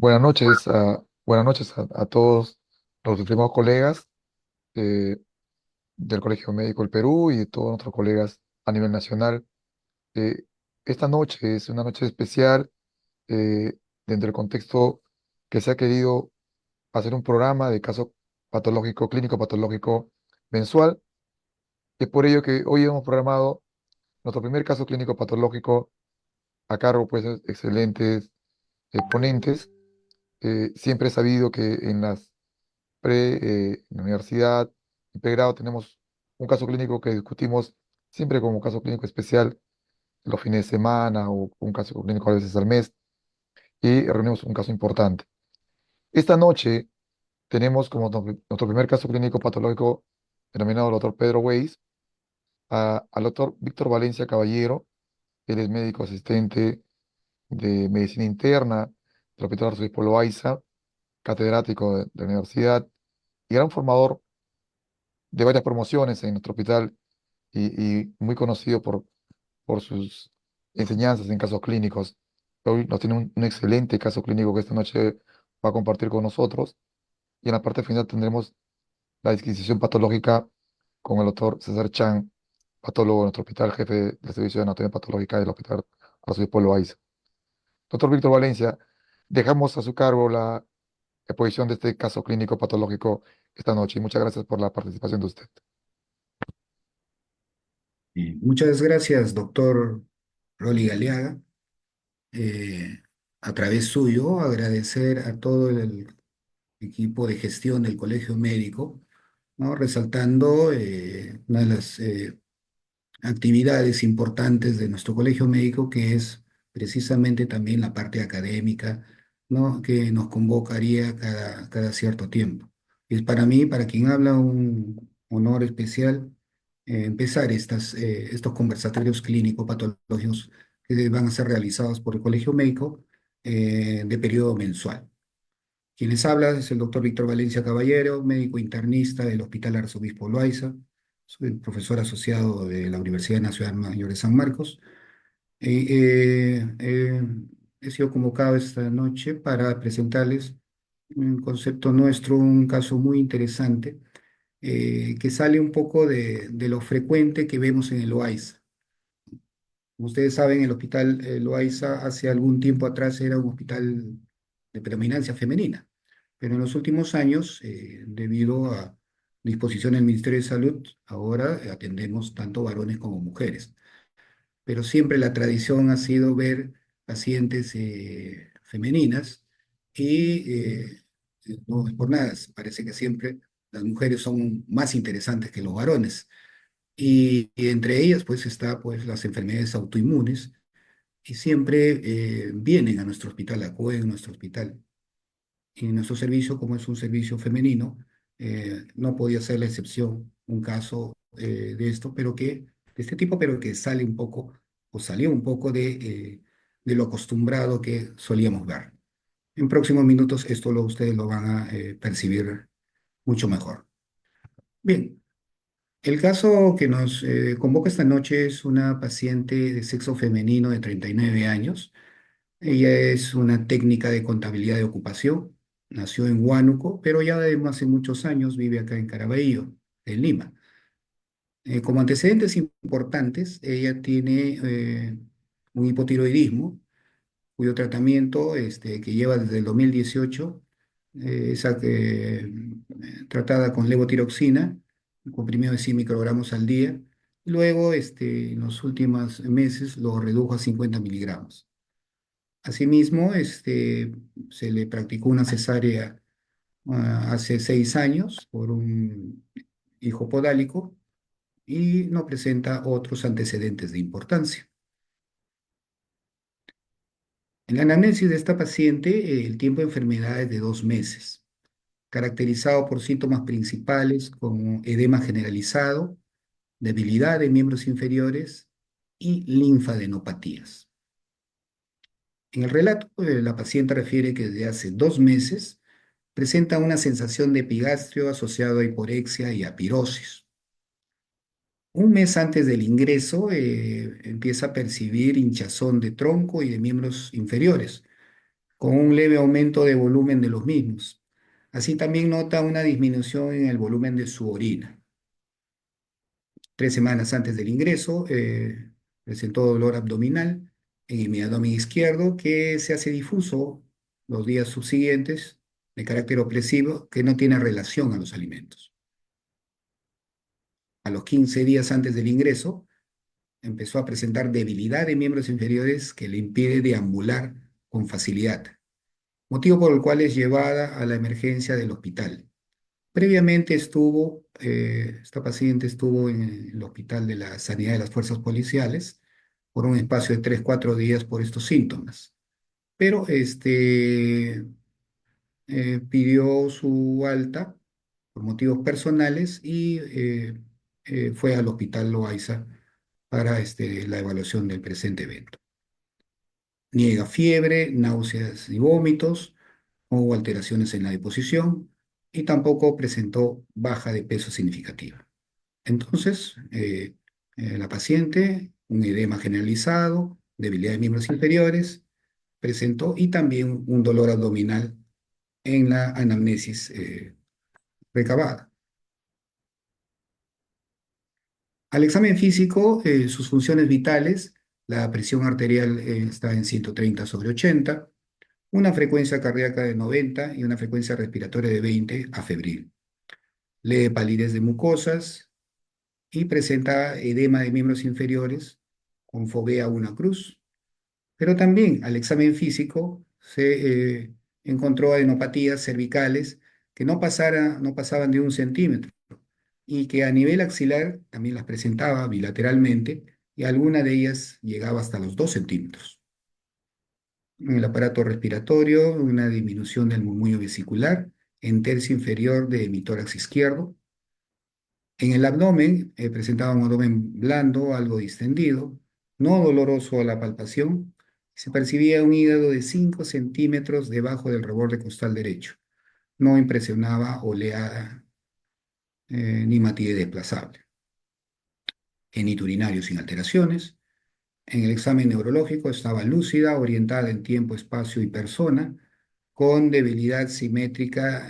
Buenas noches a todos los estimados colegas eh, del Colegio Médico del Perú y de todos nuestros colegas a nivel nacional. Eh, Esta noche es una noche especial dentro del contexto que se ha querido hacer un programa de caso patológico, clínico patológico mensual. Es por ello que hoy hemos programado nuestro primer caso clínico patológico a cargo pues de excelentes ponentes. Siempre he sabido que en la universidad y pregrado tenemos un caso clínico que discutimos siempre como caso clínico especial los fines de semana o un caso clínico a veces al mes y reunimos un caso importante. Esta noche tenemos como nuestro primer caso clínico patológico denominado el doctor Pedro Weiss, al doctor Víctor Valencia Caballero. Él es médico asistente de medicina interna del Hospital Arzobispo Loaiza, catedrático de la universidad y gran formador de varias promociones en nuestro hospital y muy conocido por sus enseñanzas en casos clínicos. Hoy nos tiene un excelente caso clínico que esta noche va a compartir con nosotros. Y en la parte final tendremos la disquisición patológica con el doctor César Chan, patólogo de nuestro hospital, jefe del servicio de anatomía patológica del hospital Arzobispo Loaiza. Doctor Víctor Valencia, dejamos a su cargo la exposición de este caso clínico patológico esta noche y muchas gracias por la participación de usted. Muchas gracias, doctor Rolly Galeaga. Eh, a través suyo, agradecer a todo el equipo de gestión del Colegio Médico, ¿no? Resaltando una de las actividades importantes de nuestro colegio médico, que es precisamente también la parte académica, ¿no? Que nos convocaría cada cierto tiempo. Es para mí, para quien habla, un honor especial empezar estos conversatorios clínico-patológicos que van a ser realizados por el colegio médico de periodo mensual. Quien les habla es el doctor Víctor Valencia Caballero, médico internista del Hospital Arzobispo Loaiza. Soy profesor asociado de la Universidad Nacional Mayor de San Marcos. Y, he sido convocado esta noche para presentarles un concepto nuestro, un caso muy interesante, que sale un poco de lo frecuente que vemos en el Loaiza. Como ustedes saben, el Hospital Loaiza hace algún tiempo atrás era un hospital de predominancia femenina, pero en los últimos años, debido a disposición del Ministerio de Salud, ahora atendemos tanto varones como mujeres. Pero siempre la tradición ha sido ver pacientes femeninas y no es por nada, parece que siempre las mujeres son más interesantes que los varones. Y entre ellas pues está pues las enfermedades autoinmunes y siempre vienen a nuestro hospital, acuden a nuestro hospital. Y nuestro servicio, como es un servicio femenino, no podía ser la excepción, un caso de esto, de este tipo, pero que sale un poco, o salió un poco de lo acostumbrado que solíamos ver. En próximos minutos ustedes lo van a percibir mucho mejor. Bien, el caso que nos convoca esta noche es una paciente de sexo femenino de 39 años. Ella es una técnica de contabilidad de ocupación. Nació en Huánuco, pero ya de hace muchos años vive acá en Caraballo, en Lima. Como antecedentes importantes, ella tiene un hipotiroidismo, cuyo tratamiento que lleva desde el 2018 tratada con levotiroxina, un comprimido de 100 microgramos al día. Luego, en los últimos meses, lo redujo a 50 miligramos. Asimismo, se le practicó una cesárea hace 6 años por un hijo podálico y no presenta otros antecedentes de importancia. En la anamnesis de esta paciente, el tiempo de enfermedad es de 2 meses, caracterizado por síntomas principales como edema generalizado, debilidad de miembros inferiores y linfadenopatías. En el relato, la paciente refiere que desde hace 2 meses presenta una sensación de epigastrio asociado a hiporexia y a pirosis. Un mes antes del ingreso, empieza a percibir hinchazón de tronco y de miembros inferiores, con un leve aumento de volumen de los mismos. Así también nota una disminución en el volumen de su orina. 3 semanas antes del ingreso, presentó dolor abdominal en mi abdomen izquierdo que se hace difuso los días subsiguientes de carácter opresivo que no tiene relación a los alimentos. A los 15 días antes del ingreso, empezó a presentar debilidad de miembros inferiores que le impide deambular con facilidad, motivo por el cual es llevada a la emergencia del hospital. Previamente esta paciente estuvo en el Hospital de la Sanidad de las Fuerzas Policiales por un espacio de 3, 4 días por estos síntomas, pero pidió su alta por motivos personales y fue al Hospital Loaiza para la evaluación del presente evento. Niega fiebre, náuseas y vómitos, no hubo alteraciones en la deposición y tampoco presentó baja de peso significativa. Entonces, la paciente, un edema generalizado, debilidad de miembros inferiores, presentó y también un dolor abdominal en la anamnesis recabada. Al examen físico, sus funciones vitales, la presión arterial está en 130/80, una frecuencia cardíaca de 90 y una frecuencia respiratoria de 20 a febril. Lee palidez de mucosas y presenta edema de miembros inferiores con fovea 1 cruz. Pero también al examen físico se encontró adenopatías cervicales que no pasaban de 1 centímetro y que a nivel axilar también las presentaba bilateralmente y alguna de ellas llegaba hasta los 2 centímetros. En el aparato respiratorio, una disminución del murmullo vesicular en tercio inferior de mi tórax izquierdo. En el abdomen presentaba un abdomen blando, algo distendido, no doloroso a la palpación. Se percibía un hígado de 5 centímetros debajo del reborde costal derecho. No impresionaba oleada ni matidez desplazable. Genito urinario sin alteraciones. En el examen neurológico estaba lúcida, orientada en tiempo, espacio y persona, con debilidad simétrica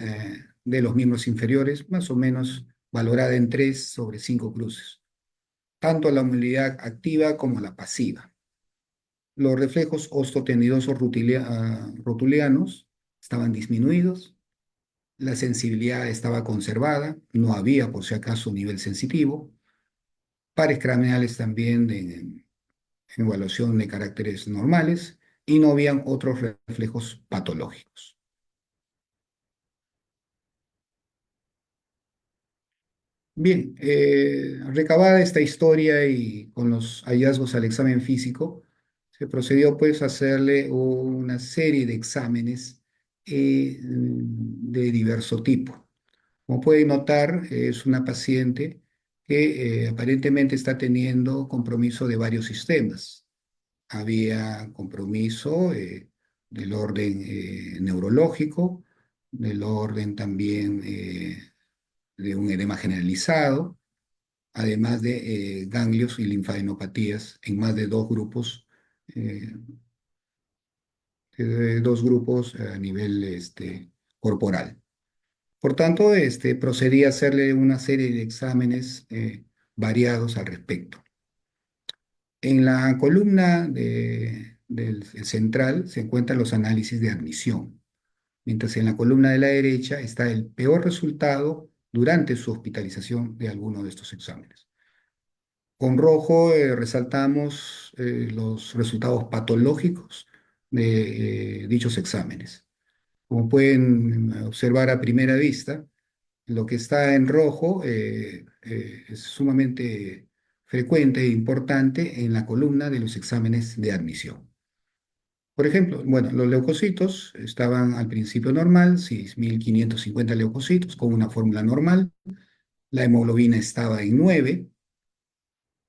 de los miembros inferiores, más o menos valorada en 3/5 cruces, tanto la movilidad activa como la pasiva. Los reflejos osteotendidosos rotulianos estaban disminuidos, la sensibilidad estaba conservada, no había por si acaso nivel sensitivo, pares craneales también en evaluación de caracteres normales y no habían otros reflejos patológicos. Bien, recabada esta historia y con los hallazgos al examen físico, se procedió pues a hacerle una serie de exámenes de diverso tipo. Como pueden notar, es una paciente que aparentemente está teniendo compromiso de varios sistemas. Había compromiso del orden neurológico, del orden también de un edema generalizado, además de ganglios y linfadenopatías en más de eh, dos grupos a nivel corporal. Por tanto, procedí a hacerle una serie de exámenes variados al respecto. En la columna del central se encuentran los análisis de admisión, mientras en la columna de la derecha está el peor resultado durante su hospitalización de alguno de estos exámenes. Con rojo resaltamos los resultados patológicos de dichos exámenes. Como pueden observar a primera vista, lo que está en rojo es sumamente frecuente e importante en la columna de los exámenes de admisión. Por ejemplo, bueno, los leucocitos estaban al principio normal, 6.550 leucocitos con una fórmula normal. La hemoglobina estaba en 9,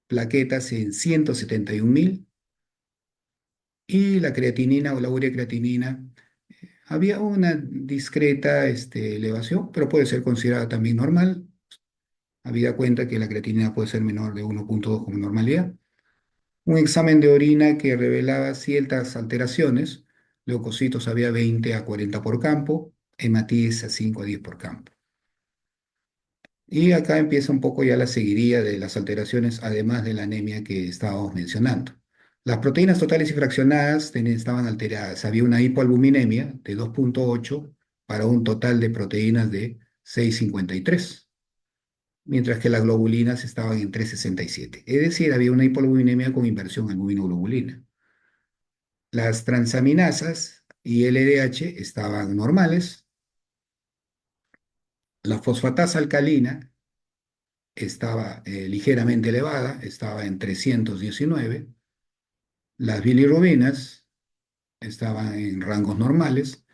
plaquetas en 171.000 y la creatinina o la urea creatinina había una discreta elevación, pero puede ser considerada también normal. Habida cuenta que la creatinina puede ser menor de 1,2 como normalidad. Un examen de orina que revelaba ciertas alteraciones, leucocitos había 20 a 40 por campo, hematíes a 5 a 10 por campo. Y acá empieza un poco ya la seguidilla de las alteraciones, además de la anemia que estábamos mencionando. Las proteínas totales y fraccionadas estaban alteradas. Había una hipoalbuminemia de 2,8 para un total de proteínas de 6,53, mientras que las globulinas estaban en 3,67. Es decir, había una hipoalbuminemia con inversión albuminoglobulina. Las transaminasas y LDH estaban normales. La fosfatasa alcalina estaba ligeramente elevada, estaba en 319. Las bilirrubinas estaban en rangos normales,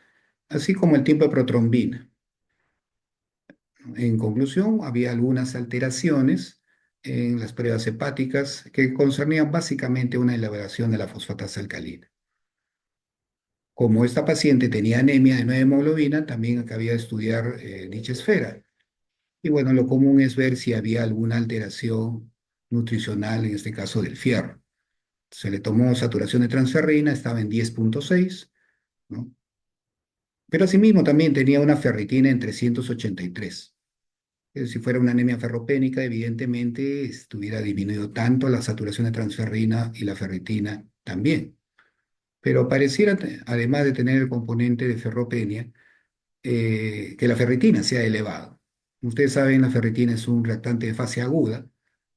así como el tipo de protrombina. En conclusión, había algunas alteraciones en las pruebas hepáticas que concernían básicamente una elevación de la fosfatasa alcalina. Como esta paciente tenía anemia de 9 hemoglobina, también cabía estudiar dicha esfera. Y bueno, lo común es ver si había alguna alteración nutricional, en este caso del fierro. Se le tomó saturación de transferrina, estaba en 10,6, ¿no? Pero asimismo también tenía una ferritina en 383. Si fuera una anemia ferropénica, evidentemente estuviera disminuido tanto la saturación de transferrina y la ferritina también. Pero pareciera, además de tener el componente de ferropenia, que la ferritina sea elevado. Ustedes saben, la ferritina es un reactante de fase aguda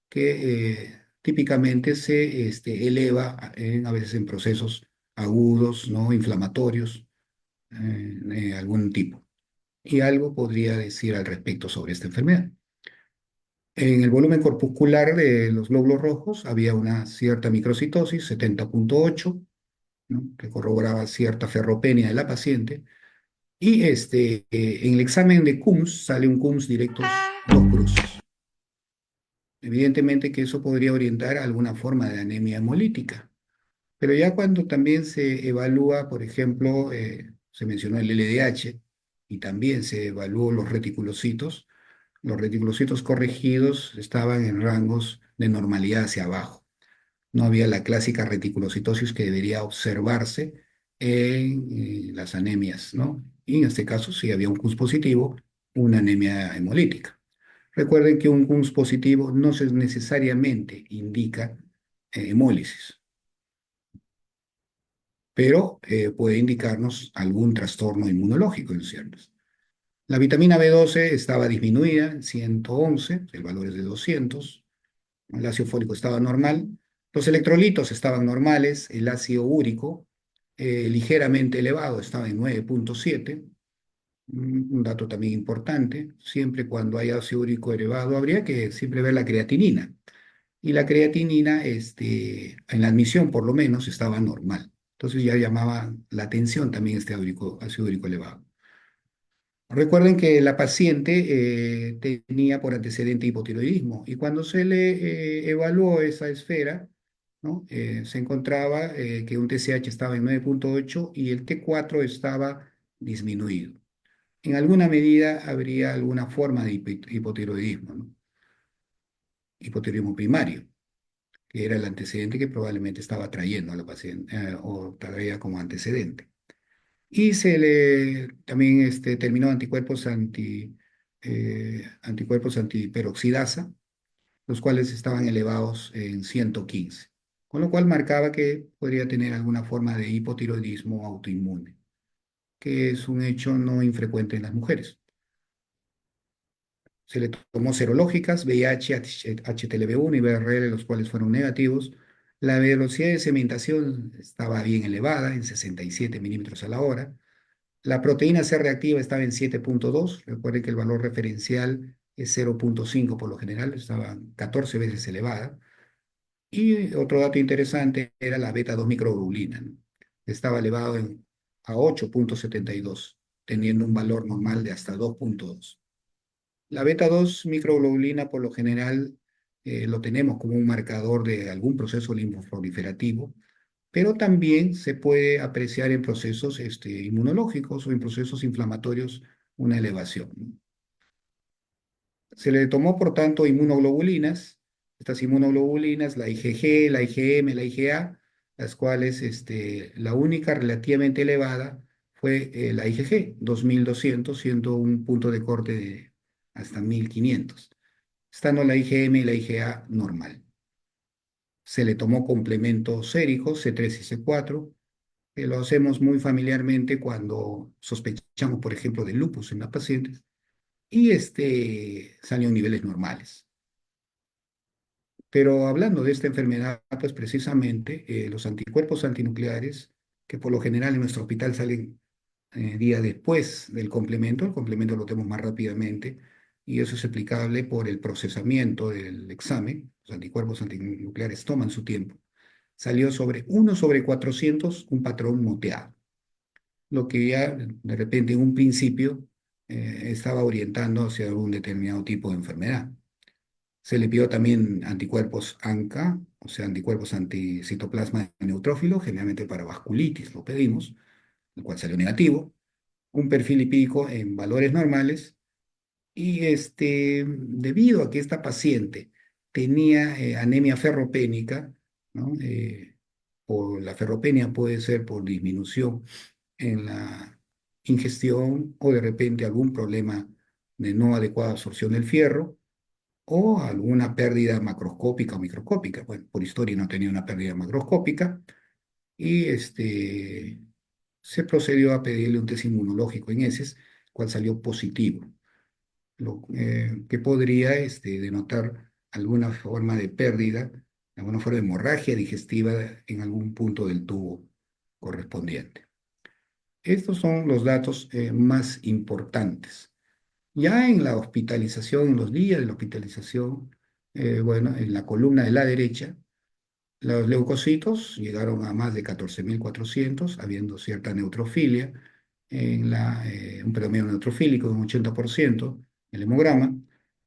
que típicamente se eleva a veces en procesos agudos, ¿no? Inflamatorios, de algún tipo. Y algo podría decir al respecto sobre esta enfermedad. En el volumen corpuscular de los glóbulos rojos había una cierta microcitosis, 70,8, ¿no? Que corroboraba cierta ferropenia de la paciente. Y en el examen de Coombs sale un Coombs directos 2 cruces. Evidentemente que eso podría orientar a alguna forma de anemia hemolítica. Pero ya cuando también se evalúa, por ejemplo, se mencionó el LDH y también se evaluó los reticulocitos corregidos estaban en rangos de normalidad hacia abajo. No había la clásica reticulocitosis que debería observarse en las anemias, ¿no? Y en este caso sí había un CUS positivo, una anemia hemolítica. Recuerden que un CUS positivo no necesariamente indica hemólisis, pero puede indicarnos algún trastorno inmunológico en ciertos. La vitamina B12 estaba disminuida en 111, el valor es de 200, el ácido fólico estaba normal, los electrolitos estaban normales, el ácido úrico ligeramente elevado, estaba en 9,7, un dato también importante, siempre cuando hay ácido úrico elevado habría que siempre ver la creatinina. Y la creatinina, en la admisión por lo menos, estaba normal. Entonces ya llamaba la atención también este ácido úrico elevado. Recuerden que la paciente tenía por antecedente hipotiroidismo y cuando se le evaluó esa esfera, ¿no? Se encontraba que un TSH estaba en 9,8 y el T4 estaba disminuido. En alguna medida habría alguna forma de hipotiroidismo, ¿no? Hipotiroidismo primario, que era el antecedente que probablemente estaba trayendo a la paciente o traía como antecedente. Y se le también terminó anticuerpos antiperoxidasa, los cuales estaban elevados en 115, con lo cual marcaba que podría tener alguna forma de hipotiroidismo autoinmune, que es un hecho no infrecuente en las mujeres. Se le tomó serológicas, VIH, HTLV1 y VRL, los cuales fueron negativos. La velocidad de sedimentación estaba bien elevada, en 67 milímetros a la hora. La proteína C reactiva estaba en 7,2. Recuerden que el valor referencial es 0,5 por lo general, estaba 14 veces elevada. Y otro dato interesante era la beta 2 microglobulina, ¿no? Estaba elevado a 8,72, teniendo un valor normal de hasta 2,2. La beta 2 microglobulina por lo general lo tenemos como un marcador de algún proceso linfoproliferativo, pero también se puede apreciar en procesos inmunológicos o en procesos inflamatorios una elevación, ¿no? Se le tomó, por tanto, inmunoglobulinas, estas inmunoglobulinas, la IgG, la IgM, la IgA, las cuales la única relativamente elevada fue la IgG, 2200, siendo un punto de corte de hasta 1500, estando la IgM y la IgA normal. Se le tomó complemento sérico, C3 y C4, que lo hacemos muy familiarmente cuando sospechamos, por ejemplo, de lupus en las pacientes, y salió en niveles normales. Pero hablando de esta enfermedad, pues precisamente los anticuerpos antinucleares, que por lo general en nuestro hospital salen día después del complemento, el complemento lo tenemos más rápidamente, y eso es explicable por el procesamiento del examen. Los anticuerpos antinucleares toman su tiempo. Salió sobre 1/400 un patrón moteado, lo que ya de repente en un principio estaba orientando hacia algún determinado tipo de enfermedad. Se le pidió también anticuerpos ANCA, o sea, anticuerpos anticitoplasma neutrófilo, generalmente para vasculitis lo pedimos, el cual salió negativo, un perfil lipídico en valores normales, y debido a que esta paciente tenía anemia ferropénica, ¿no? O la ferropenia puede ser por disminución en la ingestión o de repente algún problema de no adecuada absorción del fierro o alguna pérdida macroscópica o microscópica. Bueno, por historia no tenía una pérdida macroscópica y se procedió a pedirle un test inmunológico en heces, cual salió positivo, lo que podría denotar alguna forma de pérdida, alguna forma de hemorragia digestiva en algún punto del tubo correspondiente. Estos son los datos más importantes. Ya en la hospitalización, en los días de la hospitalización, bueno, en la columna de la derecha, los leucocitos llegaron a más de 14.400, habiendo cierta neutrofilia, un predominio neutrofílico de un 80%, el hemograma.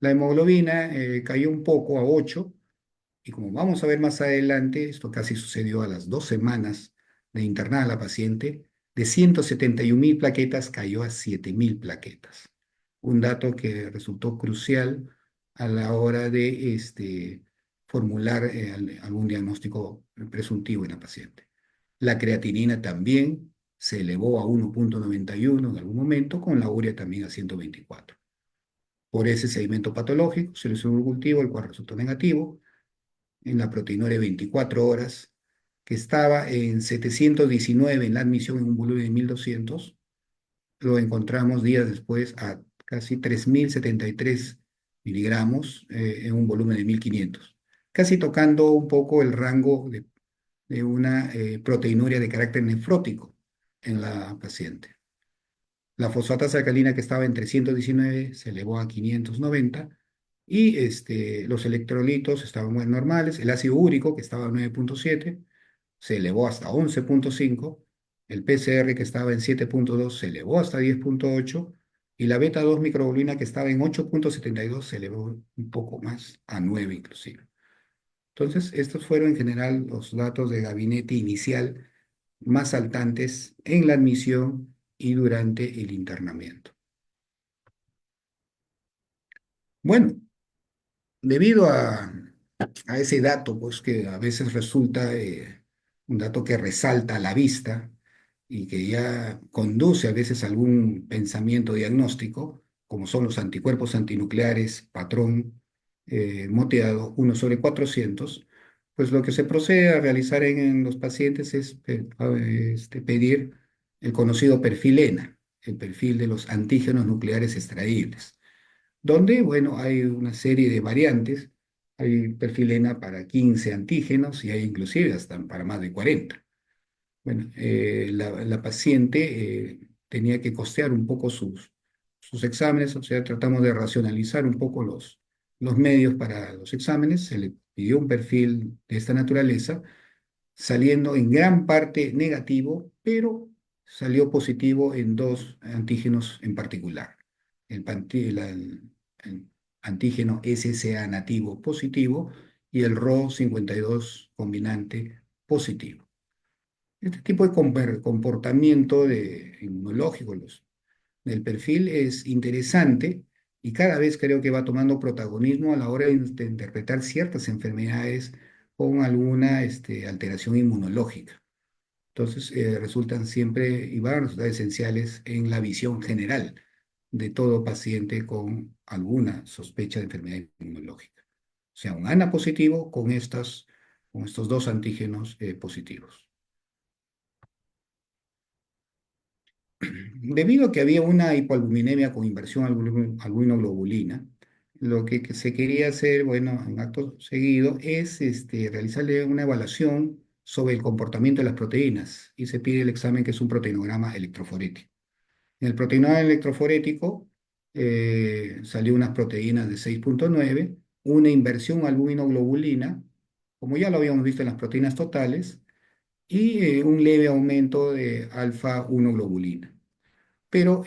La hemoglobina cayó un poco a 8, y como vamos a ver más adelante, esto casi sucedió a las 2 semanas de internar a la paciente, de 171.000 plaquetas cayó a 7.000 plaquetas. Un dato que resultó crucial a la hora de formular algún diagnóstico presuntivo en la paciente. La creatinina también se elevó a 1,91 en algún momento, con la urea también a 124. Por ese segmento patológico se le hizo un cultivo, el cual resultó negativo en la proteinuria de 24 horas, que estaba en 719 en la admisión en un volumen de 1.200, lo encontramos días después a casi 3.073 miligramos en un volumen de 1.500, casi tocando un poco el rango de una proteinuria de carácter nefrótico en la paciente. La fosfatasa alcalina, que estaba en 319, se elevó a 590, y los electrolitos estaban muy normales. El ácido úrico, que estaba en 9,7, se elevó hasta 11,5. El PCR, que estaba en 7,2, se elevó hasta 10,8. Y la beta 2 microglobulina, que estaba en 8,72, se elevó un poco más, a 9 inclusive. Entonces, estos fueron en general los datos de gabinete inicial más saltantes en la admisión y durante el internamiento. Bueno, debido a ese dato, pues que a veces resulta un dato que resalta a la vista y que ya conduce a veces a algún pensamiento diagnóstico, como son los anticuerpos antinucleares, patrón moteado 1/400, pues lo que se procede a realizar en los pacientes es pedir el conocido perfil ENA, el perfil de los antígenos nucleares extraíbles, donde, bueno, hay una serie de variantes. Hay perfil ENA para 15 antígenos y hay inclusive hasta para más de 40. Bueno, la paciente tenía que costear un poco sus exámenes, o sea, tratamos de racionalizar un poco los medios para los exámenes. Se le pidió un perfil de esta naturaleza, saliendo en gran parte negativo, pero salió positivo en dos antígenos en particular. El antígeno SSA nativo positivo y el Ro52 combinante positivo. Este tipo de comportamiento inmunológico del perfil es interesante, y cada vez creo que va tomando protagonismo a la hora de interpretar ciertas enfermedades con alguna alteración inmunológica. Entonces, resultan siempre y van a resultar esenciales en la visión general de todo paciente con alguna sospecha de enfermedad inmunológica. O sea, un ANA positivo con estos dos antígenos positivos. Debido a que había una hipoalbuminemia con inversión albuminoglobulina, lo que se quería hacer, bueno, en acto seguido, es realizarle una evaluación sobre el comportamiento de las proteínas y se pide el examen que es un proteinograma electroforético. En el proteinograma electroforético salió unas proteínas de 6,9, una inversión albuminoglobulina, como ya lo habíamos visto en las proteínas totales, y un leve aumento de alfa-1 globulina, pero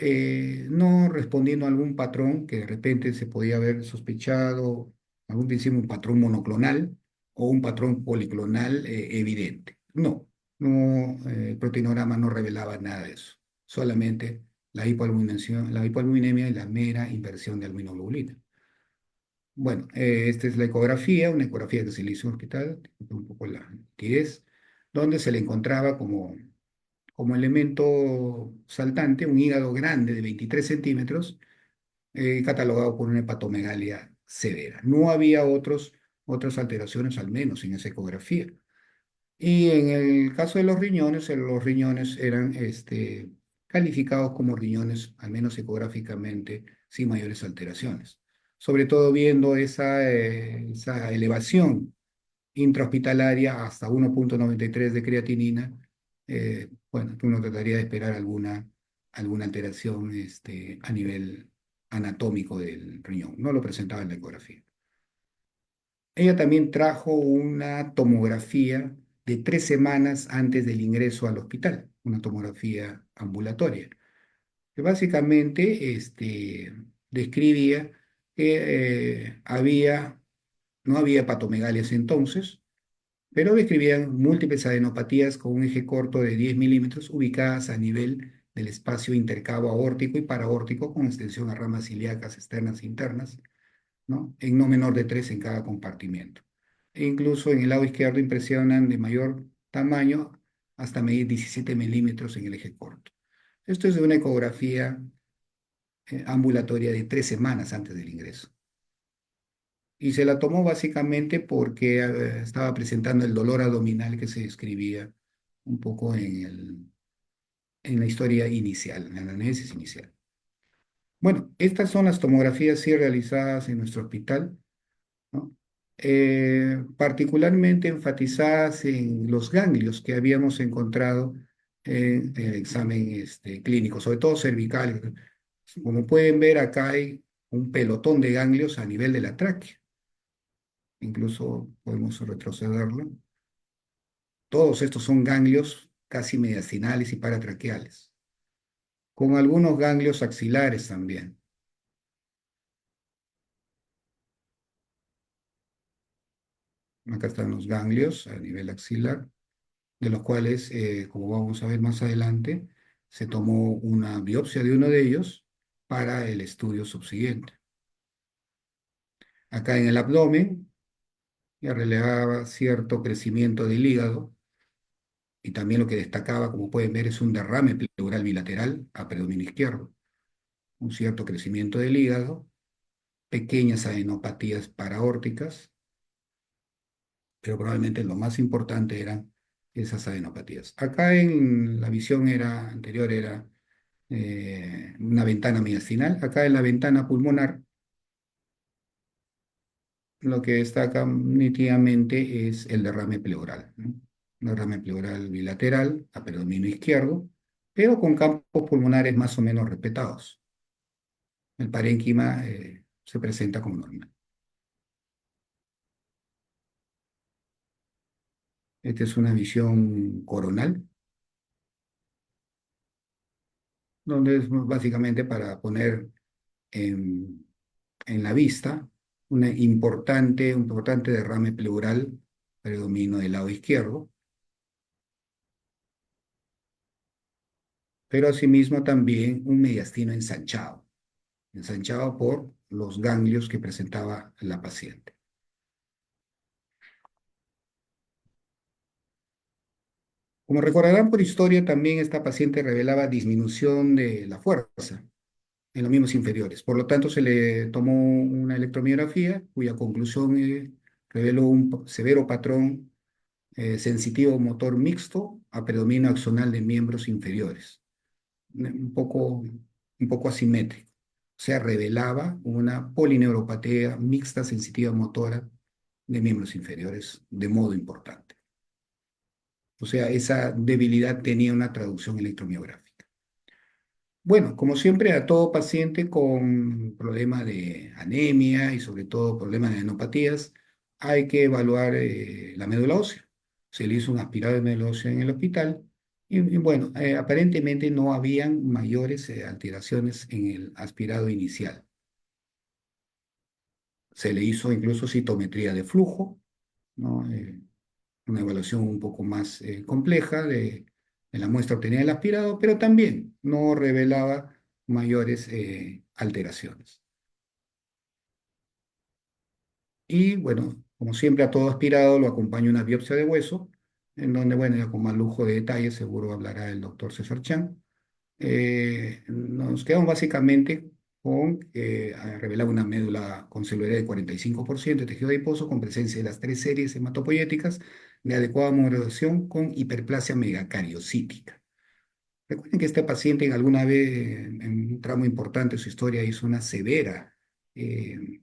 no respondiendo a algún patrón que de repente se podía haber sospechado, algún principio un patrón monoclonal o un patrón policlonal evidente. No, no, el proteinograma no revelaba nada de eso, solamente la hipoalbuminemia y la mera inversión de albinoglobulina. Bueno, esta es la ecografía, una ecografía que se le hizo en el hospital, un poco la nitidez, donde se le encontraba como elemento saltante un hígado grande de 23 centímetros, catalogado por una hepatomegalia severa. No había otras alteraciones, al menos en esa ecografía. Y en el caso de los riñones eran calificados como riñones, al menos ecográficamente, sin mayores alteraciones. Sobre todo viendo esa elevación intrahospitalaria hasta 1,93 de creatinina, bueno, uno trataría de esperar alguna alteración a nivel anatómico del riñón. No lo presentaba en la ecografía. Ella también trajo una tomografía de 3 semanas antes del ingreso al hospital, una tomografía ambulatoria, que básicamente describía que no había patomegalias entonces, pero describían múltiples adenopatías con un eje corto de 10 milímetros ubicadas a nivel del espacio intercavo aórtico y paraórtico con extensión a ramas ilíacas externas e internas, ¿no? En no menor de 3 en cada compartimento. E incluso en el lado izquierdo impresionan de mayor tamaño hasta medir 17 milímetros en el eje corto. Esto es de una ecografía ambulatoria de 3 semanas antes del ingreso. Y se la tomó básicamente porque estaba presentando el dolor abdominal que se describía un poco en la historia inicial, en la análisis inicial. Bueno, estas son las tomografías sí realizadas en nuestro hospital, ¿no? Particularmente enfatizadas en los ganglios que habíamos encontrado en el examen clínico, sobre todo cervicales. Como pueden ver, acá hay un pelotón de ganglios a nivel de la tráquea. Incluso podemos retrocederlo. Todos estos son ganglios casi mediastinales y paratraqueales, con algunos ganglios axilares también. Acá están los ganglios a nivel axilar, de los cuales, como vamos a ver más adelante, se tomó una biopsia de uno de ellos para el estudio subsiguiente. Acá en el abdomen ya relevaba cierto crecimiento del hígado y también lo que destacaba, como pueden ver, es un derrame pleural bilateral a predominio izquierdo, un cierto crecimiento del hígado, pequeñas adenopatías paraórticas, pero probablemente lo más importante eran esas adenopatías. Acá en la visión anterior era una ventana mediastinal. Acá en la ventana pulmonar, lo que destaca nítidamente es el derrame pleural, ¿no? Un derrame pleural bilateral a predominio izquierdo, pero con campos pulmonares más o menos respetados. El parénquima se presenta como normal. Esta es una visión coronal, donde es básicamente para poner en, en la vista un importante derrame pleural predomino del lado izquierdo, pero asimismo también un mediastino ensanchado por los ganglios que presentaba la paciente. Como recordarán por historia, también esta paciente revelaba disminución de la fuerza en los miembros inferiores. Por lo tanto, se le tomó una electromiografía cuya conclusión reveló un severo patrón sensitivo motor mixto a predominio axonal de miembros inferiores, un poco asimétrico. O sea, revelaba una polineuropatía mixta sensitiva motora de miembros inferiores de modo importante. O sea, esa debilidad tenía una traducción electromiográfica. Bueno, como siempre, a todo paciente con problema de anemia y sobre todo problemas de enopatías, hay que evaluar la médula ósea. Se le hizo un aspirado de médula ósea en el hospital y bueno, aparentemente no habían mayores alteraciones en el aspirado inicial. Se le hizo incluso citometría de flujo, ¿no? Una evaluación un poco más compleja de la muestra obtenida del aspirado, pero también no revelaba mayores alteraciones. Y bueno, como siempre a todo aspirado lo acompaña una biopsia de hueso, en donde, bueno, ya con más lujo de detalles seguro hablará el doctor César Chan. Nos quedamos básicamente con revelar una médula con celularidad de 45% de tejido adiposo con presencia de las tres series hematopoyéticas de adecuada modulación con hiperplasia megacariocítica. Recuerden que este paciente en alguna vez, en un tramo importante de su historia, hizo una severa eh,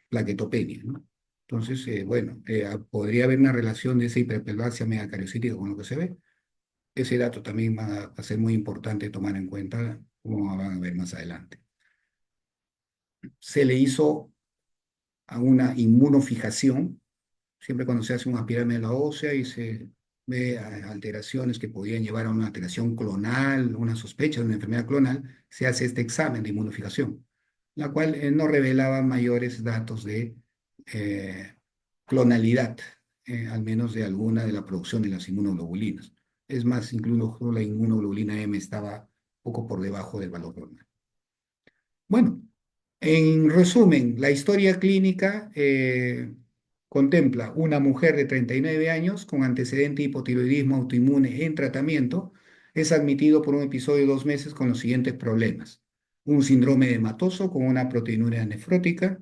plaquetopenia, ¿no? Entonces, bueno, podría haber una relación de esa hiperplasia megacariocítica con lo que se ve. Ese dato también va a ser muy importante tomar en cuenta, como van a ver más adelante. Se le hizo a una inmunofijación, siempre cuando se hace una pirámide ósea y se ve alteraciones que podían llevar a una alteración clonal, una sospecha de una enfermedad clonal, se hace este examen de inmunofijación, la cual no revelaba mayores datos de eh, clonalidad, al menos de alguna de la producción de las inmunoglobulinas. Es más, incluso la inmunoglobulina M estaba poco por debajo del valor normal. Bueno, en resumen, la historia clínica contempla una mujer de 39 años con antecedente de hipotiroidismo autoinmune en tratamiento. Es admitido por un episodio de 2 meses con los siguientes problemas. Un síndrome hematoso con una proteinuria nefrótica,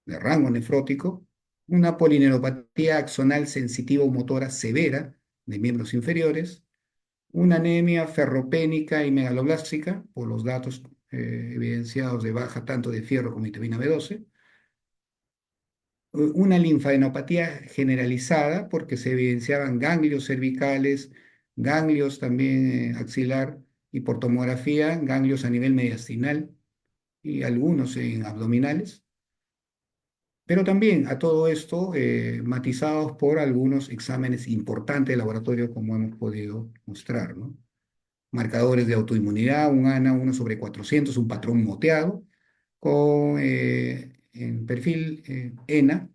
de rango nefrótico, una polineuropatía axonal sensitivo-motora severa de miembros inferiores, una anemia ferropénica y megaloblástica, por los datos evidenciados de baja tanto de fierro como vitamina B12, una linfadenopatía generalizada, porque se evidenciaban ganglios cervicales, ganglios también axilar, y por tomografía, ganglios a nivel mediastinal y algunos en abdominales. Pero también a todo esto matizados por algunos exámenes importantes de laboratorio, como hemos podido mostrar, ¿no? Marcadores de autoinmunidad, un ANA 1/400, un patrón moteado, con en perfil ENA,